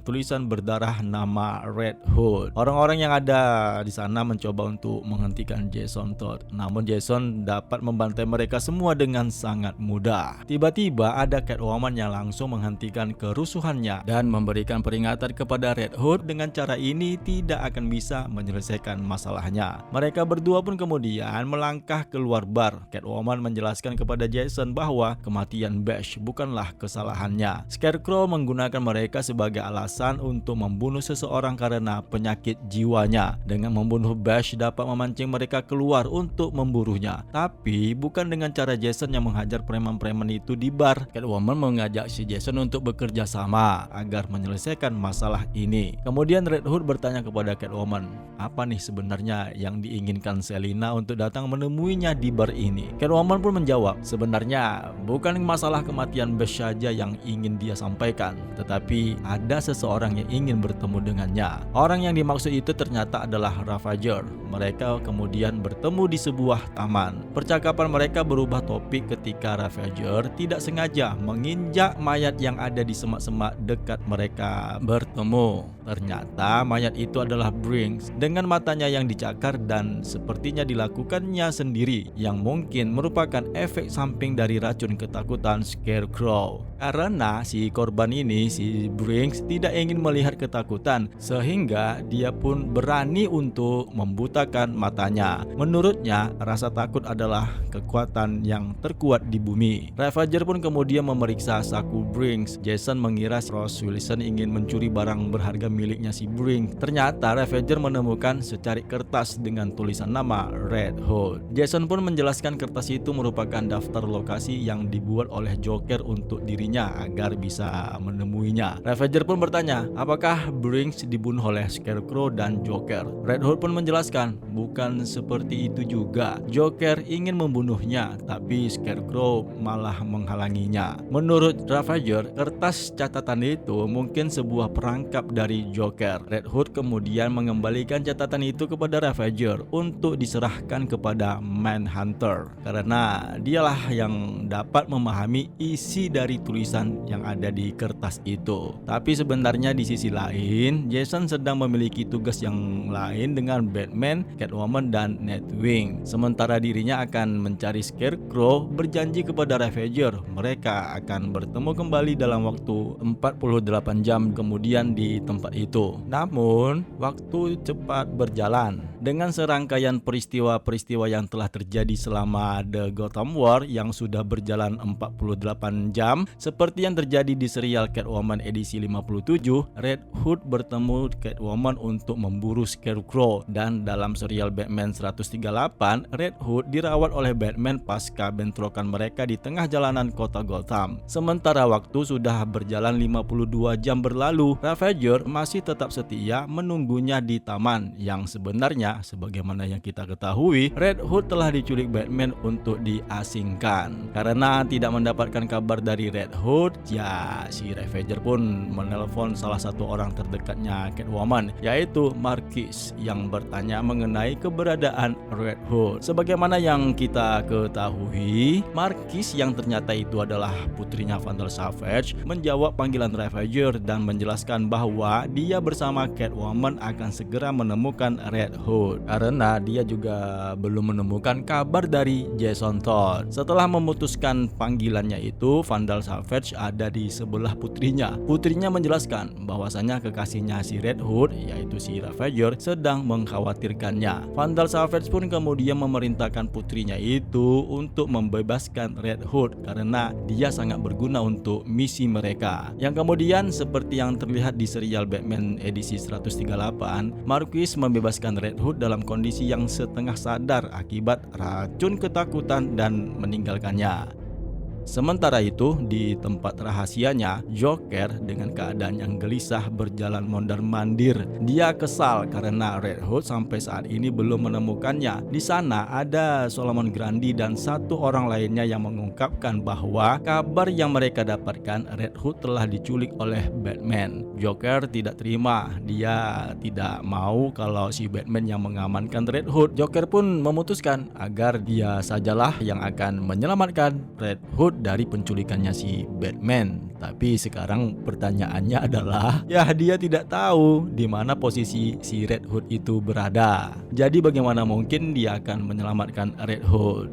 tulisan berdarah nama Red Hood. Orang-orang yang ada di sana mencoba untuk menghentikan Jason Todd, namun Jason dapat membantai mereka semua dengan sangat mudah. Tiba-tiba ada Catwoman yang langsung menghentikan kerusuhannya dan memberikan peringatan kepada Red Hood. Dengan cara ini tidak akan bisa menyelesaikan masalahnya. Mereka berdua pun kemudian melangkah keluar bar. Catwoman menjelaskan kepada Jason bahwa kematian Bash bukanlah kesalahannya. Scarecrow menggunakan mereka sebagai alasan untuk membunuh seseorang karena penyakit jiwanya. Dengan membunuh Bash dapat memancing mereka keluar untuk memburunya. Tapi bukan dengan cara Jason yang menghajar preman-preman itu di bar. Catwoman mengajak si Jason untuk bekerja sama agar menyelesaikan masalah ini. Kemudian Red Hood bertanya kepada Catwoman, apa nih sebenarnya yang diinginkan Selina untuk datang menemuinya di bar ini? Catwoman pun menjawab, sebenarnya bukan masalah kematian Bash saja yang ingin dia sampaikan, tetapi ada seseorang yang ingin bertemu dengannya. Orang yang dimaksud itu ternyata adalah Ravager. Mereka kemudian bertemu di sebuah taman. Percakapan mereka berubah topik ketika Ravager tidak sengaja menginjak mayat yang ada di semak-semak dekat mereka bertemu. Ternyata mayat itu adalah Brinks dengan matanya yang dicakar dan sepertinya dilakukannya sendiri, yang mungkin merupakan efek samping dari racun ketakutan Scarecrow. Karena si korban ini, si Brinks, tidak ingin melihat ketakutan, sehingga dia pun berani untuk membutakan matanya. Menurutnya, rasa takut adalah kekuatan yang terkuat di bumi. Ravager pun kemudian memeriksa saku Brinks. Jason mengira Ross Wilson ingin mencuri barang berharga miliknya si Brinks. Ternyata Ravager menemukan secari kertas dengan tulisan nama Red Hood. Jason pun menjelaskan kertas itu merupakan daftar lokasi yang dibuat oleh Joker untuk dirinya agar bisa menemuinya. Ravager pun bertanya, apakah Brinks dibunuh oleh Scarecrow dan Joker? Red Hood pun menjelaskan, bukan seperti itu juga. Joker ingin membunuhnya, tapi Scarecrow malah menghalanginya. Menurut Ravager, kertas catatan itu mungkin sebuah perangkap dari Joker. Red Hood kemudian mengembalikan catatan itu kepada Ravager untuk diserahkan kepada Manhunter, karena dialah yang dapat memahami isi dari tulisan yang ada di kertas itu. Tapi sebenarnya di sisi lain, Jason sedang memiliki tugas yang lain dengan Batman, Catwoman, dan Nightwing. Sementara dirinya akan mencari Scarecrow, berjanji kepada Ravager mereka akan bertemu kembali dalam waktu 48 jam kemudian di tempat itu. Namun, waktu cepat berjalan. Dengan serangkaian peristiwa-peristiwa yang telah terjadi selama The Gotham War yang sudah berjalan 48 jam, seperti yang terjadi di serial Catwoman edisi 57, Red Hood bertemu Catwoman untuk memburu Scarecrow, dan dalam serial Batman 138, Red Hood dirawat oleh Batman pasca bentrokan mereka di tengah jalanan kota Gotham. Sementara waktu sudah berjalan 52 jam berlalu, Ravager masih tetap setia menunggunya di taman, yang sebenarnya sebagaimana yang kita ketahui, Red Hood telah diculik Batman untuk diasingkan. Karena tidak mendapatkan kabar dari Red Hood, ya si Ravager pun menelpon salah satu orang terdekatnya Catwoman, yaitu Marquis, yang bertanya mengenai keberadaan Red Hood. Sebagaimana yang kita ketahui, Marquis yang ternyata itu adalah putrinya Vandal Savage menjawab panggilan Ravager dan menjelaskan bahwa dia bersama Catwoman akan segera menemukan Red Hood, karena dia juga belum menemukan kabar dari Jason Todd. Setelah memutuskan panggilannya itu, Vandal Savage ada di sebelah putrinya. Putrinya menjelaskan bahwasanya kekasihnya si Red Hood, yaitu si Ravager, sedang mengkhawatirkannya. Vandal Savage pun kemudian memerintahkan putrinya itu untuk membebaskan Red Hood karena dia sangat berguna untuk misi mereka. Yang kemudian seperti yang terlihat di serial Batman edisi 138, Marquis membebaskan Red Hood dalam kondisi yang setengah sadar akibat racun ketakutan dan meninggalkannya. Sementara itu, di tempat rahasianya, Joker dengan keadaan yang gelisah berjalan mondar-mandir. Dia kesal karena Red Hood sampai saat ini belum menemukannya. Di sana ada Solomon Grundy dan satu orang lainnya yang mengungkapkan bahwa kabar yang mereka dapatkan, Red Hood telah diculik oleh Batman. Joker tidak terima. Dia tidak mau kalau si Batman yang mengamankan Red Hood. Joker pun memutuskan agar dia sajalah yang akan menyelamatkan Red Hood dari penculikannya si Batman. Tapi sekarang pertanyaannya adalah, ya dia tidak tahu di mana posisi si Red Hood itu berada. Jadi bagaimana mungkin dia akan menyelamatkan Red Hood?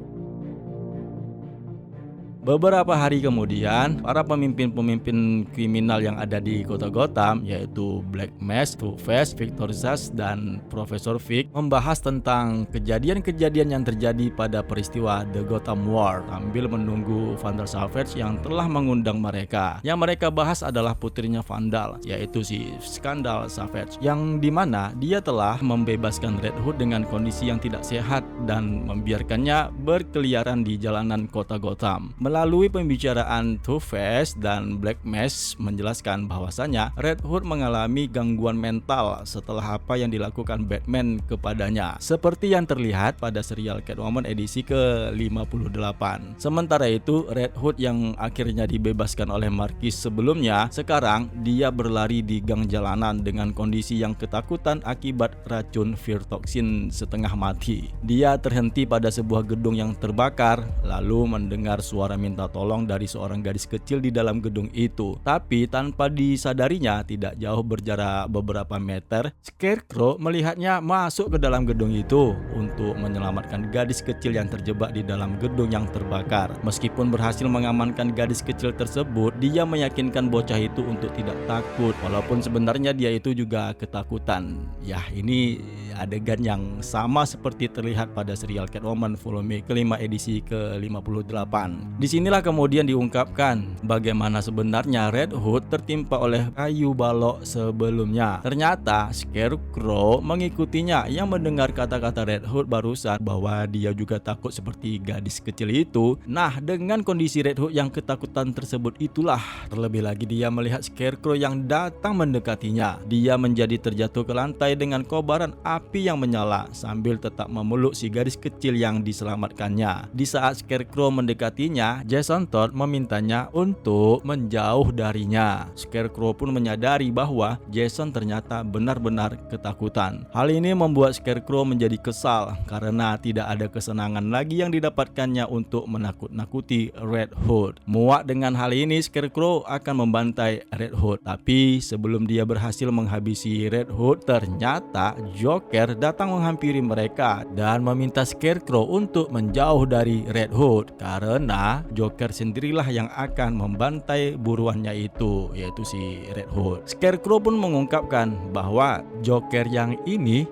Beberapa hari kemudian, para pemimpin-pemimpin kriminal yang ada di kota Gotham, yaitu Black Mask, Two-Face, Victor Zsasz, dan Profesor Fig, membahas tentang kejadian-kejadian yang terjadi pada peristiwa The Gotham War sambil menunggu Vandal Savage yang telah mengundang mereka. Yang mereka bahas adalah putrinya Vandal, yaitu si Skandal Savage, yang dimana dia telah membebaskan Red Hood dengan kondisi yang tidak sehat dan membiarkannya berkeliaran di jalanan kota Gotham. Melalui pembicaraan, Two-Face dan Black Mask menjelaskan bahwasanya Red Hood mengalami gangguan mental setelah apa yang dilakukan Batman kepadanya, seperti yang terlihat pada serial Catwoman edisi ke-58. Sementara itu, Red Hood yang akhirnya dibebaskan oleh Marquis sebelumnya, sekarang dia berlari di gang jalanan dengan kondisi yang ketakutan akibat racun Fear-Toxin setengah mati. Dia terhenti pada sebuah gedung yang terbakar, lalu mendengar suara meminta tolong dari seorang gadis kecil di dalam gedung itu. Tapi tanpa disadarinya, tidak jauh berjarak beberapa meter, Scarecrow melihatnya masuk ke dalam gedung itu untuk menyelamatkan gadis kecil yang terjebak di dalam gedung yang terbakar. Meskipun berhasil mengamankan gadis kecil tersebut, dia meyakinkan bocah itu untuk tidak takut, walaupun sebenarnya dia itu juga ketakutan. Ya, ini adegan yang sama seperti terlihat pada serial Catwoman volume kelima edisi ke-58. Disinilah kemudian diungkapkan bagaimana sebenarnya Red Hood tertimpa oleh kayu balok sebelumnya. Ternyata Scarecrow mengikutinya yang mendengar kata-kata Red Hood barusan bahwa dia juga takut seperti gadis kecil itu. Nah, dengan kondisi Red Hood yang ketakutan tersebut itulah, terlebih lagi dia melihat Scarecrow yang datang mendekatinya. Dia menjadi terjatuh ke lantai dengan kobaran api yang menyala sambil tetap memeluk si gadis kecil yang diselamatkannya. Di saat Scarecrow mendekatinya, Jason Todd memintanya untuk menjauh darinya. Scarecrow pun menyadari bahwa Jason ternyata benar-benar ketakutan. Hal ini membuat Scarecrow menjadi kesal karena tidak ada kesenangan lagi yang didapatkannya untuk menakut-nakuti Red Hood. Muak dengan hal ini, Scarecrow akan membantai Red Hood. Tapi sebelum dia berhasil menghabisi Red Hood, ternyata Joker datang menghampiri mereka dan meminta Scarecrow untuk menjauh dari Red Hood karena Joker sendirilah yang akan membantai buruannya itu, yaitu si Red Hood. Scarecrow pun mengungkapkan bahwa Joker yang ini,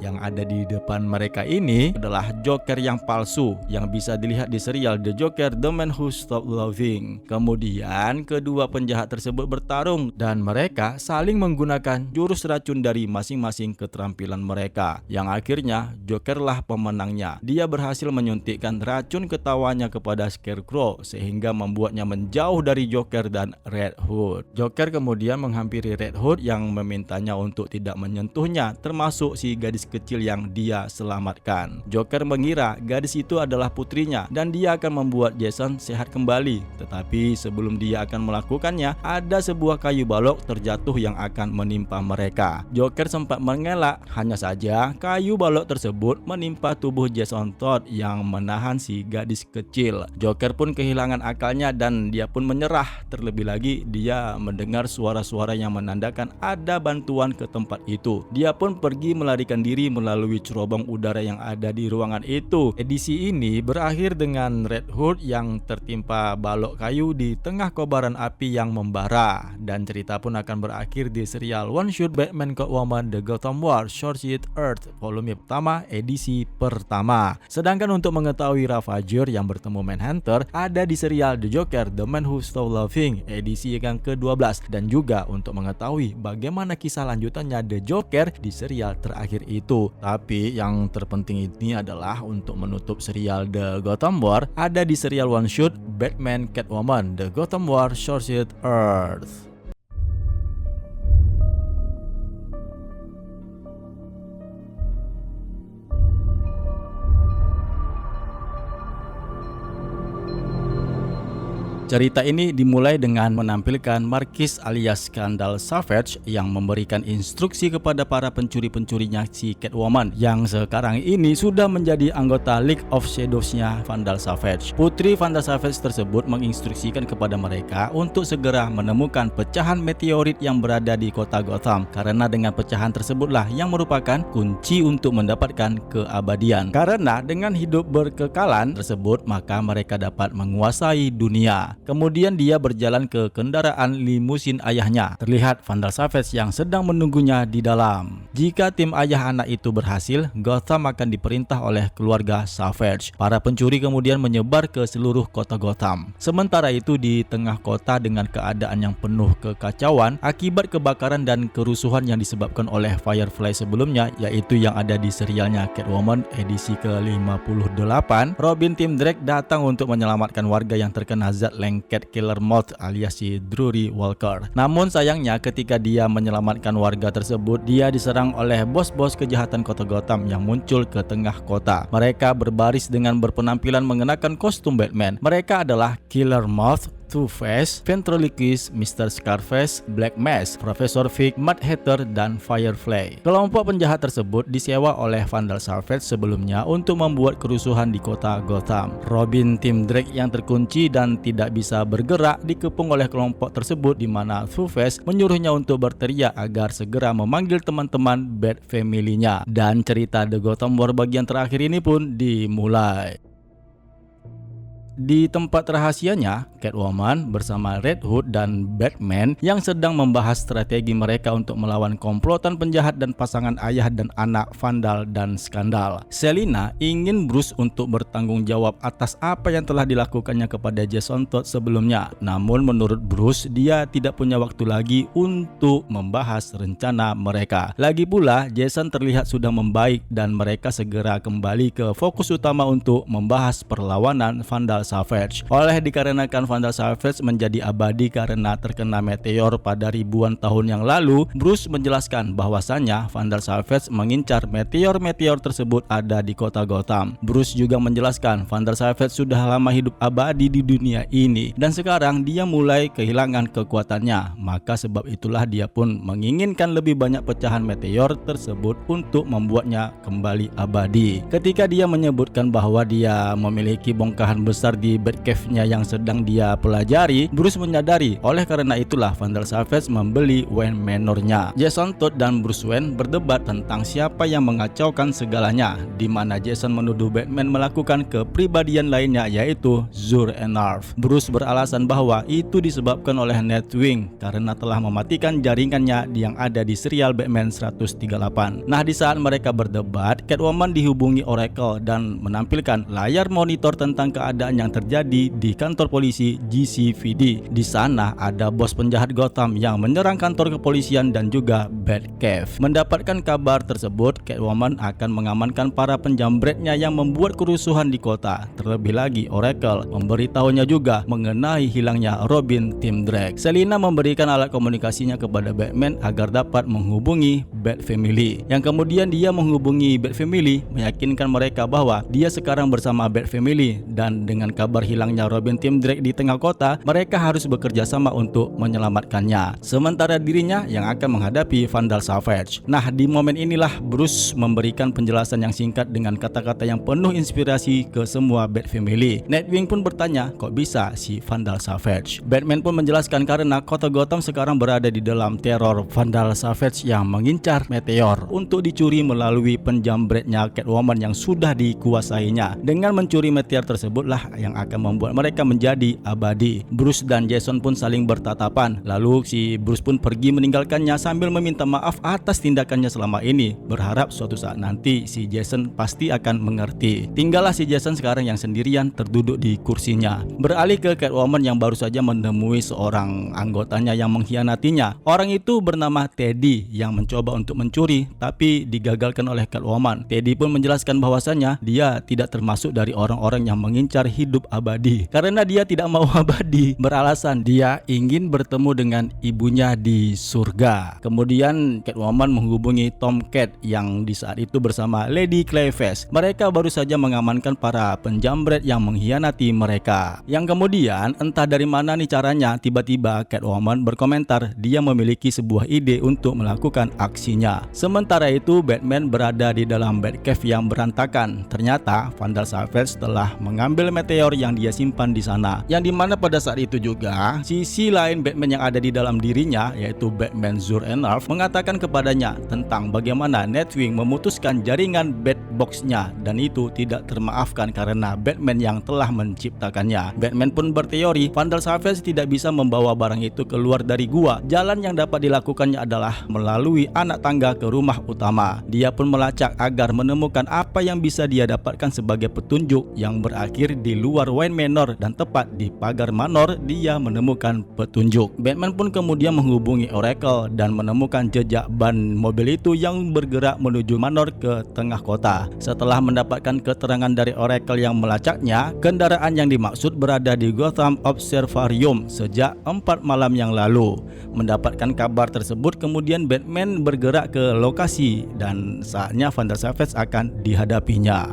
yang ada di depan mereka ini adalah Joker yang palsu yang bisa dilihat di serial The Joker The Man Who Stopped Loving. Kemudian kedua penjahat tersebut bertarung dan mereka saling menggunakan jurus racun dari masing-masing keterampilan mereka, yang akhirnya Joker lah pemenangnya. Dia berhasil menyuntikkan racun ketawanya kepada Scarecrow sehingga membuatnya menjauh dari Joker dan Red Hood. Joker kemudian menghampiri Red Hood yang memintanya untuk tidak menyentuhnya, termasuk si gadis kecil yang dia selamatkan. Joker mengira gadis itu adalah putrinya dan dia akan membuat Jason sehat kembali. Tetapi sebelum dia akan melakukannya, ada sebuah kayu balok terjatuh yang akan menimpa mereka. Joker sempat mengelak, hanya saja kayu balok tersebut menimpa tubuh Jason Todd yang menahan si gadis kecil. Joker pun kehilangan akalnya dan dia pun menyerah. Terlebih lagi dia mendengar suara-suara yang menandakan ada bantuan ke tempat itu. Dia pun pergi melarikan diri melalui cerobong udara yang ada di ruangan itu. Edisi ini berakhir dengan Red Hood yang tertimpa balok kayu di tengah kobaran api yang membara, dan cerita pun akan berakhir di serial One Shot Batman Catwoman The Gotham War Short Sheet Earth volume pertama edisi pertama. Sedangkan untuk mengetahui Ravager yang bertemu Manhunter ada di serial The Joker The Man Who Stopped Loving edisi yang ke-12, dan juga untuk mengetahui bagaimana kisah lanjutannya The Joker di serial terakhir itu. Tapi yang terpenting ini adalah untuk menutup serial The Gotham War ada di serial One Shot Batman Catwoman The Gotham War Short Sheet Earth. Cerita ini dimulai dengan menampilkan Marquis alias Vandal Savage yang memberikan instruksi kepada para pencuri-pencurinya si Catwoman yang sekarang ini sudah menjadi anggota League of Shadows-nya Vandal Savage. Putri Vandal Savage tersebut menginstruksikan kepada mereka untuk segera menemukan pecahan meteorit yang berada di kota Gotham, karena dengan pecahan tersebutlah yang merupakan kunci untuk mendapatkan keabadian. Karena dengan hidup berkekalan tersebut maka mereka dapat menguasai dunia. Kemudian dia berjalan ke kendaraan limusin ayahnya. Terlihat Vandal Savage yang sedang menunggunya di dalam. Jika tim ayah anak itu berhasil, Gotham akan diperintah oleh keluarga Savage. Para pencuri kemudian menyebar ke seluruh kota Gotham. Sementara itu di tengah kota dengan keadaan yang penuh kekacauan akibat kebakaran dan kerusuhan yang disebabkan oleh Firefly sebelumnya, yaitu yang ada di serialnya Catwoman edisi ke-58, Robin Tim Drake datang untuk menyelamatkan warga yang terkena zat lengket killer moth alias si Drury Walker. Namun sayangnya ketika dia menyelamatkan warga tersebut, dia diserang oleh bos-bos kejahatan kota Gotham yang muncul ke tengah kota. Mereka berbaris dengan berpenampilan mengenakan kostum Batman. Mereka adalah Killer Moth, Two-Face, Ventriloquist, Mr. Scarface, Black Mask, Profesor Fig, Mad Hatter, dan Firefly. Kelompok penjahat tersebut disewa oleh Vandal Savage sebelumnya untuk membuat kerusuhan di kota Gotham. Robin Tim Drake yang terkunci dan tidak bisa bergerak dikepung oleh kelompok tersebut, di mana Two-Face menyuruhnya untuk berteriak agar segera memanggil teman-teman Bat Family-nya. Dan cerita The Gotham War bagian terakhir ini pun dimulai. Di tempat rahasianya, Catwoman bersama Red Hood dan Batman yang sedang membahas strategi mereka untuk melawan komplotan penjahat dan pasangan ayah dan anak Vandal dan Skandal. Selina ingin Bruce untuk bertanggung jawab atas apa yang telah dilakukannya kepada Jason Todd sebelumnya. Namun menurut Bruce, dia tidak punya waktu lagi untuk membahas rencana mereka. Lagi pula, Jason terlihat sudah membaik dan mereka segera kembali ke fokus utama untuk membahas perlawanan Vandal Savage. Oleh dikarenakan Vandal Savage menjadi abadi karena terkena meteor pada ribuan tahun yang lalu, Bruce menjelaskan bahwasannya Vandal Savage mengincar meteor-meteor tersebut ada di kota Gotham. Bruce juga menjelaskan Vandal Savage sudah lama hidup abadi di dunia ini dan sekarang dia mulai kehilangan kekuatannya. Maka sebab itulah dia pun menginginkan lebih banyak pecahan meteor tersebut untuk membuatnya kembali abadi. Ketika dia menyebutkan bahwa dia memiliki bongkahan besar di Batcave-nya yang sedang dia pelajari, Bruce menyadari oleh karena itulah Vandal Savage membeli Wayne Manor-nya. Jason Todd dan Bruce Wayne berdebat tentang siapa yang mengacaukan segalanya, di mana Jason menuduh Batman melakukan kepribadian lainnya yaitu Zur-En-Arrh. Bruce beralasan bahwa itu disebabkan oleh Nightwing karena telah mematikan jaringannya yang ada di serial Batman 138. Nah, di saat mereka berdebat, Catwoman dihubungi Oracle dan menampilkan layar monitor tentang keadaan yang terjadi di kantor polisi GCPD. Di sana ada bos penjahat Gotham yang menyerang kantor kepolisian dan juga Batcave. Mendapatkan kabar tersebut, Catwoman akan mengamankan para penjambretnya yang membuat kerusuhan di kota. Terlebih lagi, Oracle memberitahunya juga mengenai hilangnya Robin Tim Drake. Selina memberikan alat komunikasinya kepada Batman agar dapat menghubungi Bat Family. Yang kemudian dia menghubungi Bat Family, meyakinkan mereka bahwa dia sekarang bersama Bat Family, dan dengan kabar hilangnya Robin Tim Drake di tengah kota, mereka harus bekerja sama untuk menyelamatkannya. Sementara dirinya yang akan menghadapi Vandal Savage. Nah, di momen inilah Bruce memberikan penjelasan yang singkat dengan kata-kata yang penuh inspirasi ke semua Bat Family. Nightwing pun bertanya, kok bisa si Vandal Savage? Batman pun menjelaskan karena kota Gotham sekarang berada di dalam teror Vandal Savage yang mengincar meteor untuk dicuri melalui penjambretnya Catwoman yang sudah dikuasainya. Dengan mencuri meteor tersebutlah yang akan membuat mereka menjadi abadi. Bruce dan Jason pun saling bertatapan. Lalu si Bruce pun pergi meninggalkannya sambil meminta maaf atas tindakannya selama ini, berharap suatu saat nanti si Jason pasti akan mengerti. Tinggallah si Jason sekarang yang sendirian terduduk di kursinya. Beralih ke Catwoman yang baru saja menemui seorang anggotanya yang mengkhianatinya. Orang itu bernama Teddy yang mencoba untuk mencuri tapi digagalkan oleh Catwoman. Teddy pun menjelaskan bahwasannya dia tidak termasuk dari orang-orang yang mengincar hidup abadi karena dia tidak mau abadi, beralasan dia ingin bertemu dengan ibunya di surga. Kemudian Catwoman menghubungi Tomcat yang di saat itu bersama Lady Clayface. Mereka baru saja mengamankan para penjambret yang mengkhianati mereka. Yang kemudian entah dari mana nih caranya, tiba-tiba Catwoman berkomentar dia memiliki sebuah ide untuk melakukan aksinya. Sementara itu Batman berada di dalam Batcave yang berantakan. Ternyata Vandal Savage telah mengambil meteor yang dia simpan di sana. Yang dimana pada saat itu juga sisi lain Batman yang ada di dalam dirinya, yaitu Batman Zur-En-Arrh, mengatakan kepadanya tentang bagaimana Nightwing memutuskan jaringan Batbox-nya dan itu tidak termaafkan karena Batman yang telah menciptakannya. Batman pun berteori Vandal Savage tidak bisa membawa barang itu keluar dari gua. Jalan yang dapat dilakukannya adalah melalui anak tangga ke rumah utama. Dia pun melacak agar menemukan apa yang bisa dia dapatkan sebagai petunjuk yang berakhir di luar Wayne Manor, dan tepat di pagar Manor dia menemukan petunjuk. Batman pun kemudian menghubungi Oracle dan menemukan jejak ban mobil itu yang bergerak menuju Manor ke tengah kota. Setelah mendapatkan keterangan dari Oracle yang melacaknya, kendaraan yang dimaksud berada di Gotham Observarium sejak 4 malam yang lalu. Mendapatkan kabar tersebut, kemudian Batman bergerak ke lokasi dan saatnya Vandal Savage akan dihadapinya.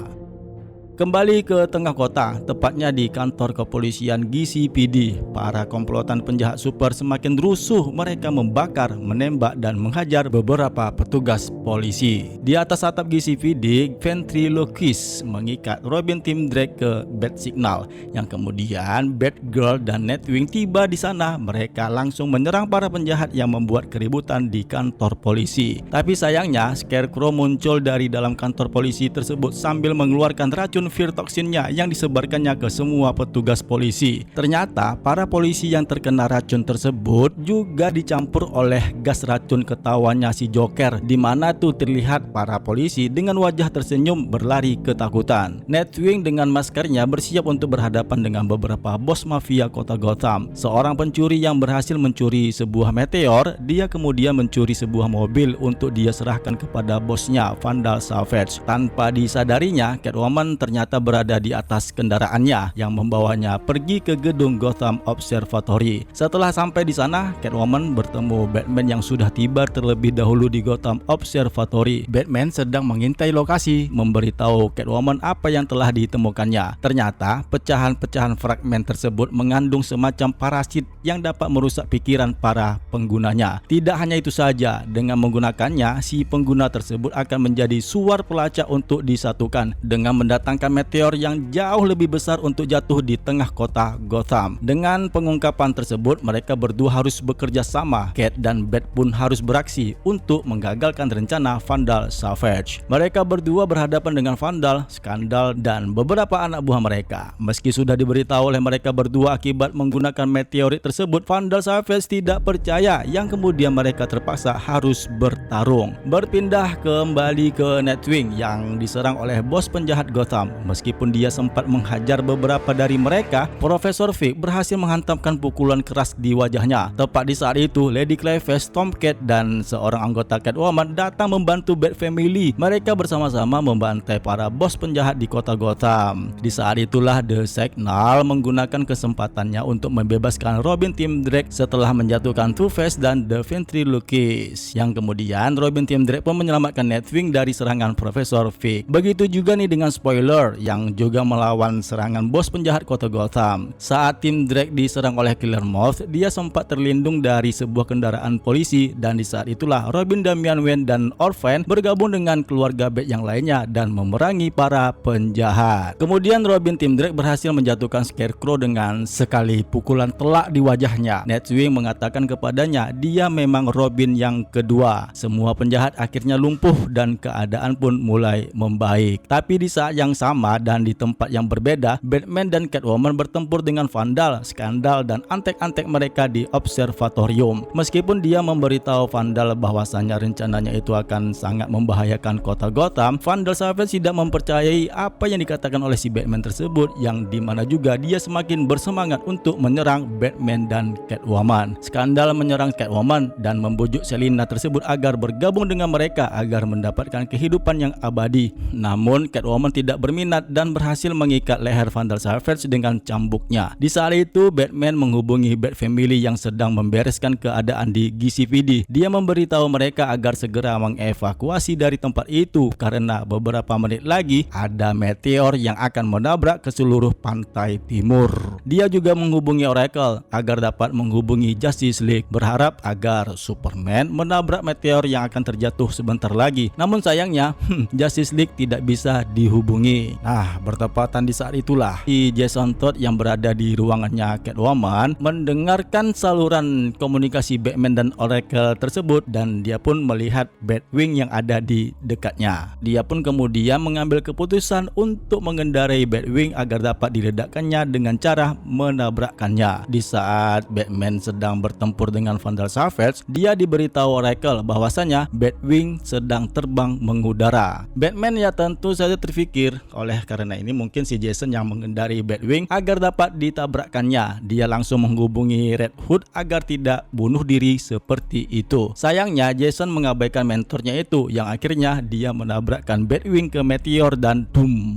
Kembali ke tengah kota, tepatnya di kantor kepolisian GCPD, para komplotan penjahat super semakin rusuh. Mereka membakar, menembak, dan menghajar beberapa petugas polisi. Di atas atap GCPD, ventriloquist mengikat Robin Tim Drake ke bat signal, yang kemudian Batgirl dan Nightwing tiba di sana. Mereka langsung menyerang para penjahat yang membuat keributan di kantor polisi. Tapi sayangnya, Scarecrow muncul dari dalam kantor polisi tersebut sambil mengeluarkan racun fear toksinnya yang disebarkannya ke semua petugas polisi. Ternyata para polisi yang terkena racun tersebut juga dicampur oleh gas racun ketawanya si Joker, di mana tuh terlihat para polisi dengan wajah tersenyum berlari ketakutan. Nightwing dengan maskernya bersiap untuk berhadapan dengan beberapa bos mafia kota Gotham. Seorang pencuri yang berhasil mencuri sebuah meteor, dia kemudian mencuri sebuah mobil untuk dia serahkan kepada bosnya, Vandal Savage. Tanpa disadarinya, Catwoman ternyata berada di atas kendaraannya yang membawanya pergi ke gedung Gotham Observatory. Setelah sampai di sana, Catwoman bertemu Batman yang sudah tiba terlebih dahulu di Gotham Observatory. Batman sedang mengintai lokasi, memberitahu Catwoman apa yang telah ditemukannya. Ternyata pecahan-pecahan fragmen tersebut mengandung semacam parasit yang dapat merusak pikiran para penggunanya. Tidak hanya itu saja, dengan menggunakannya, si pengguna tersebut akan menjadi suar pelacak untuk disatukan dengan mendatangkan meteor yang jauh lebih besar untuk jatuh di tengah kota Gotham. Dengan pengungkapan tersebut, mereka berdua harus bekerja sama. Cat dan Bat pun harus beraksi untuk menggagalkan rencana Vandal Savage. Mereka berdua berhadapan dengan Vandal, Skandal, dan beberapa anak buah mereka. Meski sudah diberitahu oleh mereka berdua akibat menggunakan meteorit tersebut, Vandal Savage tidak percaya, yang kemudian mereka terpaksa harus bertarung. Berpindah kembali ke Nightwing yang diserang oleh bos penjahat Gotham. Meskipun dia sempat menghajar beberapa dari mereka, Profesor Fig berhasil menghantamkan pukulan keras di wajahnya. Tepat di saat itu, Lady Clayface, Tomcat, dan seorang anggota Catwoman datang membantu Bat Family. Mereka bersama-sama membantai para bos penjahat di kota Gotham. Di saat itulah The Signal menggunakan kesempatannya untuk membebaskan Robin Tim Drake setelah menjatuhkan Two-Face dan The Ventriloquist. Yang kemudian Robin Tim Drake pun menyelamatkan Nightwing dari serangan Profesor Fig. Begitu juga nih dengan Spoiler yang juga melawan serangan bos penjahat kota Gotham. Saat Tim Drake diserang oleh Killer Moth, dia sempat terlindung dari sebuah kendaraan polisi, dan di saat itulah Robin, Damian Wayne, dan Orphan bergabung dengan keluarga Bat yang lainnya dan memerangi para penjahat. Kemudian Robin Tim Drake berhasil menjatuhkan Scarecrow dengan sekali pukulan telak di wajahnya. Nightwing mengatakan kepadanya dia memang Robin yang kedua. Semua penjahat akhirnya lumpuh dan keadaan pun mulai membaik. Tapi di saat yang sama dan di tempat yang berbeda, Batman dan Catwoman bertempur dengan Vandal, Skandal, dan antek-antek mereka di observatorium. Meskipun dia memberitahu Vandal bahwasannya rencananya itu akan sangat membahayakan kota Gotham, Vandal Savage tidak mempercayai apa yang dikatakan oleh si Batman tersebut, yang dimana juga dia semakin bersemangat untuk menyerang Batman dan Catwoman. Skandal menyerang Catwoman dan membujuk Selina tersebut agar bergabung dengan mereka agar mendapatkan kehidupan yang abadi. Namun Catwoman tidak berminat dan berhasil mengikat leher Vandal Savage dengan cambuknya. Di saat itu Batman menghubungi Bat Family yang sedang membereskan keadaan di GCPD. Dia memberitahu mereka agar segera mengevakuasi dari tempat itu karena beberapa menit lagi ada meteor yang akan menabrak ke seluruh pantai timur. Dia juga menghubungi Oracle agar dapat menghubungi Justice League, berharap agar Superman menabrak meteor yang akan terjatuh sebentar lagi. Namun sayangnya Justice League tidak bisa dihubungi. Nah, bertepatan di saat itulah si Jason Todd yang berada di ruangannya Catwoman mendengarkan saluran komunikasi Batman dan Oracle tersebut, dan dia pun melihat Batwing yang ada di dekatnya. Dia pun kemudian mengambil keputusan untuk mengendarai Batwing agar dapat diledakkannya dengan cara menabrakkannya. Di saat Batman sedang bertempur dengan Vandal Savage, dia diberitahu Oracle bahwasanya Batwing sedang terbang mengudara. Batman ya tentu saja terfikir, oleh karena ini mungkin si Jason yang mengendarai Batwing agar dapat ditabrakkannya. Dia langsung menghubungi Red Hood agar tidak bunuh diri seperti itu. Sayangnya Jason mengabaikan mentornya itu, yang akhirnya dia menabrakkan Batwing ke meteor dan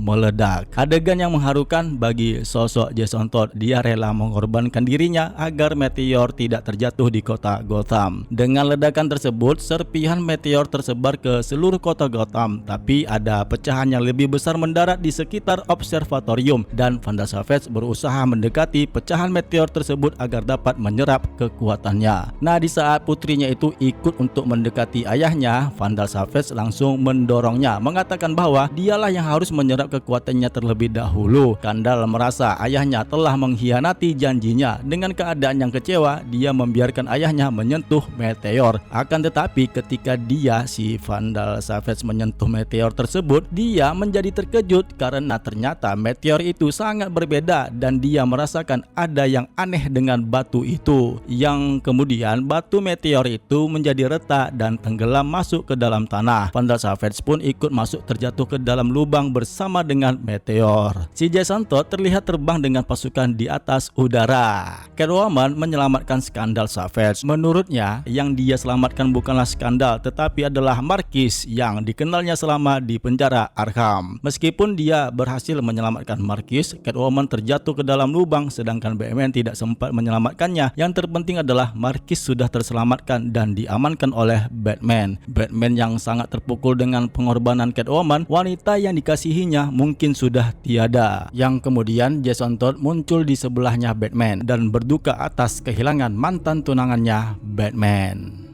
meledak. Adegan yang mengharukan bagi sosok Jason Todd. Dia rela mengorbankan dirinya agar meteor tidak terjatuh di kota Gotham. Dengan ledakan tersebut, serpihan meteor tersebar ke seluruh kota Gotham, tapi ada pecahan yang lebih besar mendarat mendarat di sekitar observatorium dan Vandal Savage berusaha mendekati pecahan meteor tersebut agar dapat menyerap kekuatannya. Nah, di saat putrinya itu ikut untuk mendekati ayahnya, Vandal Savage langsung mendorongnya, mengatakan bahwa dialah yang harus menyerap kekuatannya terlebih dahulu. Kandal merasa ayahnya telah mengkhianati janjinya. Dengan keadaan yang kecewa, dia membiarkan ayahnya menyentuh meteor. Akan tetapi ketika si Vandal Savage menyentuh meteor tersebut, dia menjadi terkejut karena ternyata meteor itu sangat berbeda dan dia merasakan ada yang aneh dengan batu itu. Yang kemudian batu meteor itu menjadi retak dan tenggelam masuk ke dalam tanah. Vandal Savage pun ikut masuk terjatuh ke dalam lubang bersama dengan meteor. Si Jason Todd terlihat terbang dengan pasukan di atas udara. Catwoman menyelamatkan Vandal Savage. Menurutnya, yang dia selamatkan bukanlah Skandal tetapi adalah Marquis yang dikenalnya selama di penjara Arkham. Meskipun dia berhasil menyelamatkan Marquis, Catwoman terjatuh ke dalam lubang sedangkan Batman tidak sempat menyelamatkannya. Yang terpenting adalah Marquis sudah terselamatkan dan diamankan oleh Batman. Batman yang sangat terpukul dengan pengorbanan Catwoman, wanita yang dikasihinya mungkin sudah tiada. Yang kemudian Jason Todd muncul di sebelahnya Batman dan berduka atas kehilangan mantan tunangannya Batman.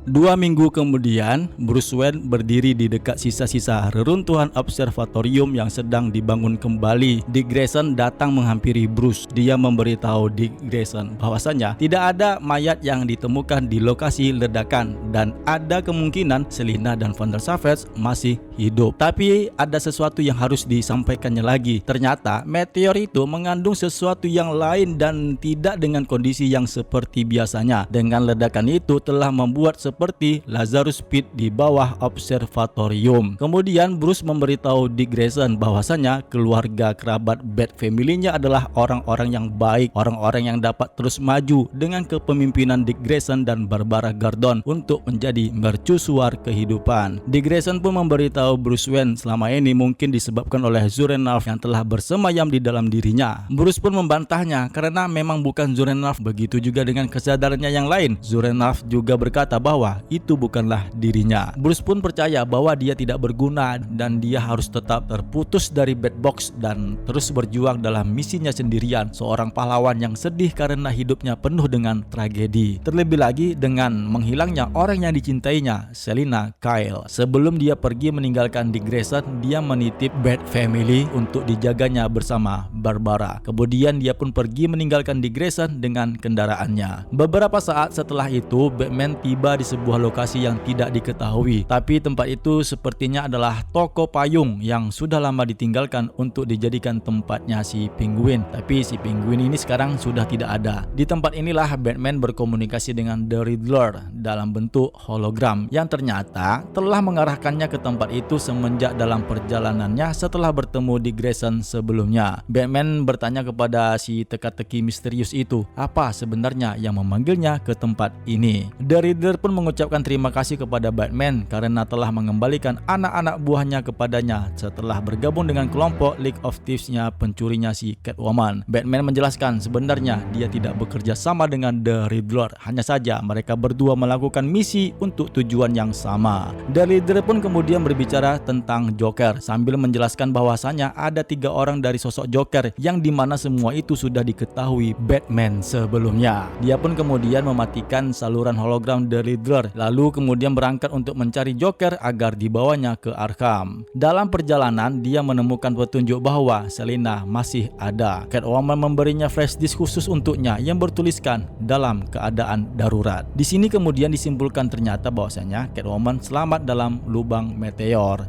2 minggu kemudian, Bruce Wayne berdiri di dekat sisa-sisa reruntuhan observatorium yang sedang dibangun kembali. Dick Grayson datang menghampiri Bruce. Dia memberitahu Dick Grayson bahwasanya tidak ada mayat yang ditemukan di lokasi ledakan dan ada kemungkinan Selina dan Vandal Savage masih hidup. Tapi ada sesuatu yang harus disampaikannya lagi. Ternyata meteor itu mengandung sesuatu yang lain dan tidak dengan kondisi yang seperti biasanya. Dengan ledakan itu telah membuat seperti Lazarus Pit di bawah observatorium. Kemudian Bruce memberitahu Dick Grayson bahwasanya keluarga kerabat Bat Family-nya adalah orang-orang yang baik, orang-orang yang dapat terus maju dengan kepemimpinan Dick Grayson dan Barbara Gordon untuk menjadi mercusuar kehidupan. Dick Grayson pun memberitahu Bruce Wayne selama ini mungkin disebabkan oleh Zurenalf yang telah bersemayam di dalam dirinya. Bruce pun membantahnya karena memang bukan Zurenalf. Begitu juga dengan kesadarannya yang lain. Zurenalf juga berkata bahwa itu bukanlah dirinya. Bruce pun percaya bahwa dia tidak berguna dan dia harus tetap terputus dari Batbox dan terus berjuang dalam misinya sendirian, seorang pahlawan yang sedih karena hidupnya penuh dengan tragedi. Terlebih lagi dengan menghilangnya orang yang dicintainya, Selina Kyle. Sebelum dia pergi meninggalkan Dick Grayson, dia menitip Bat Family untuk dijaganya bersama Barbara. Kemudian dia pun pergi meninggalkan Dick Grayson dengan kendaraannya. Beberapa saat setelah itu, Batman tiba di sebuah lokasi yang tidak diketahui, tapi tempat itu sepertinya adalah toko payung yang sudah lama ditinggalkan untuk dijadikan tempatnya si Penguin. Tapi si Penguin ini sekarang sudah tidak ada. Di tempat inilah Batman berkomunikasi dengan The Riddler dalam bentuk hologram yang ternyata telah mengarahkannya ke tempat itu semenjak dalam perjalanannya setelah bertemu di Grayson sebelumnya. Batman bertanya kepada si teka-teki misterius itu apa sebenarnya yang memanggilnya ke tempat ini. The Riddler pun mengucapkan terima kasih kepada Batman karena telah mengembalikan anak-anak buahnya kepadanya setelah bergabung dengan kelompok League of Thieves-nya pencurinya si Catwoman. Batman menjelaskan sebenarnya dia tidak bekerja sama dengan The Riddler, hanya saja mereka berdua melakukan misi untuk tujuan yang sama. The Riddler pun kemudian berbicara tentang Joker sambil menjelaskan bahwasanya ada 3 orang dari sosok Joker yang dimana semua itu sudah diketahui Batman sebelumnya. Dia pun kemudian mematikan saluran hologram The Riddler lalu kemudian berangkat untuk mencari Joker agar dibawanya ke Arkham. Dalam perjalanan dia menemukan petunjuk bahwa Selina masih ada. Catwoman memberinya flash disk khusus untuknya yang bertuliskan dalam keadaan darurat. Di sini kemudian disimpulkan ternyata bahwasanya Catwoman selamat dalam lubang meteor.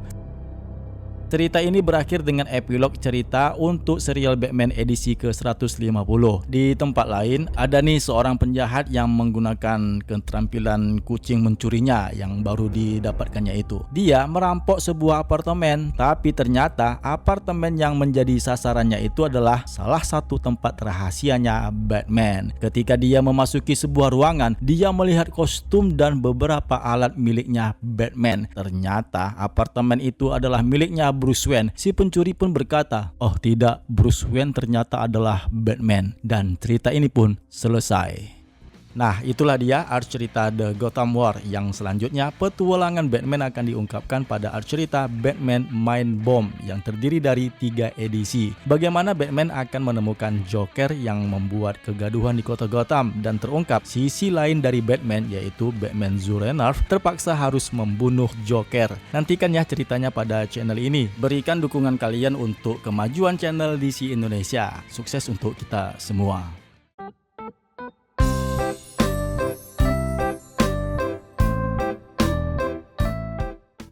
Cerita ini berakhir dengan epilog cerita untuk serial Batman edisi ke-150. Di tempat lain, ada nih seorang penjahat yang menggunakan keterampilan kucing mencurinya yang baru didapatkannya itu. Dia merampok sebuah apartemen, tapi ternyata apartemen yang menjadi sasarannya itu adalah salah satu tempat rahasianya Batman. Ketika dia memasuki sebuah ruangan, dia melihat kostum dan beberapa alat miliknya Batman. Ternyata apartemen itu adalah miliknya Bruce Wayne. Si pencuri pun berkata, "Oh tidak, Bruce Wayne ternyata adalah Batman." Dan cerita ini pun selesai. Nah, itulah dia arc cerita The Gotham War. Yang selanjutnya, petualangan Batman akan diungkapkan pada arc cerita Batman Mind Bomb yang terdiri dari 3 edisi. Bagaimana Batman akan menemukan Joker yang membuat kegaduhan di kota Gotham, dan terungkap sisi lain dari Batman, yaitu Batman Zurenarf terpaksa harus membunuh Joker. Nantikan ya ceritanya pada channel ini. Berikan dukungan kalian untuk kemajuan channel DC Indonesia. Sukses untuk kita semua.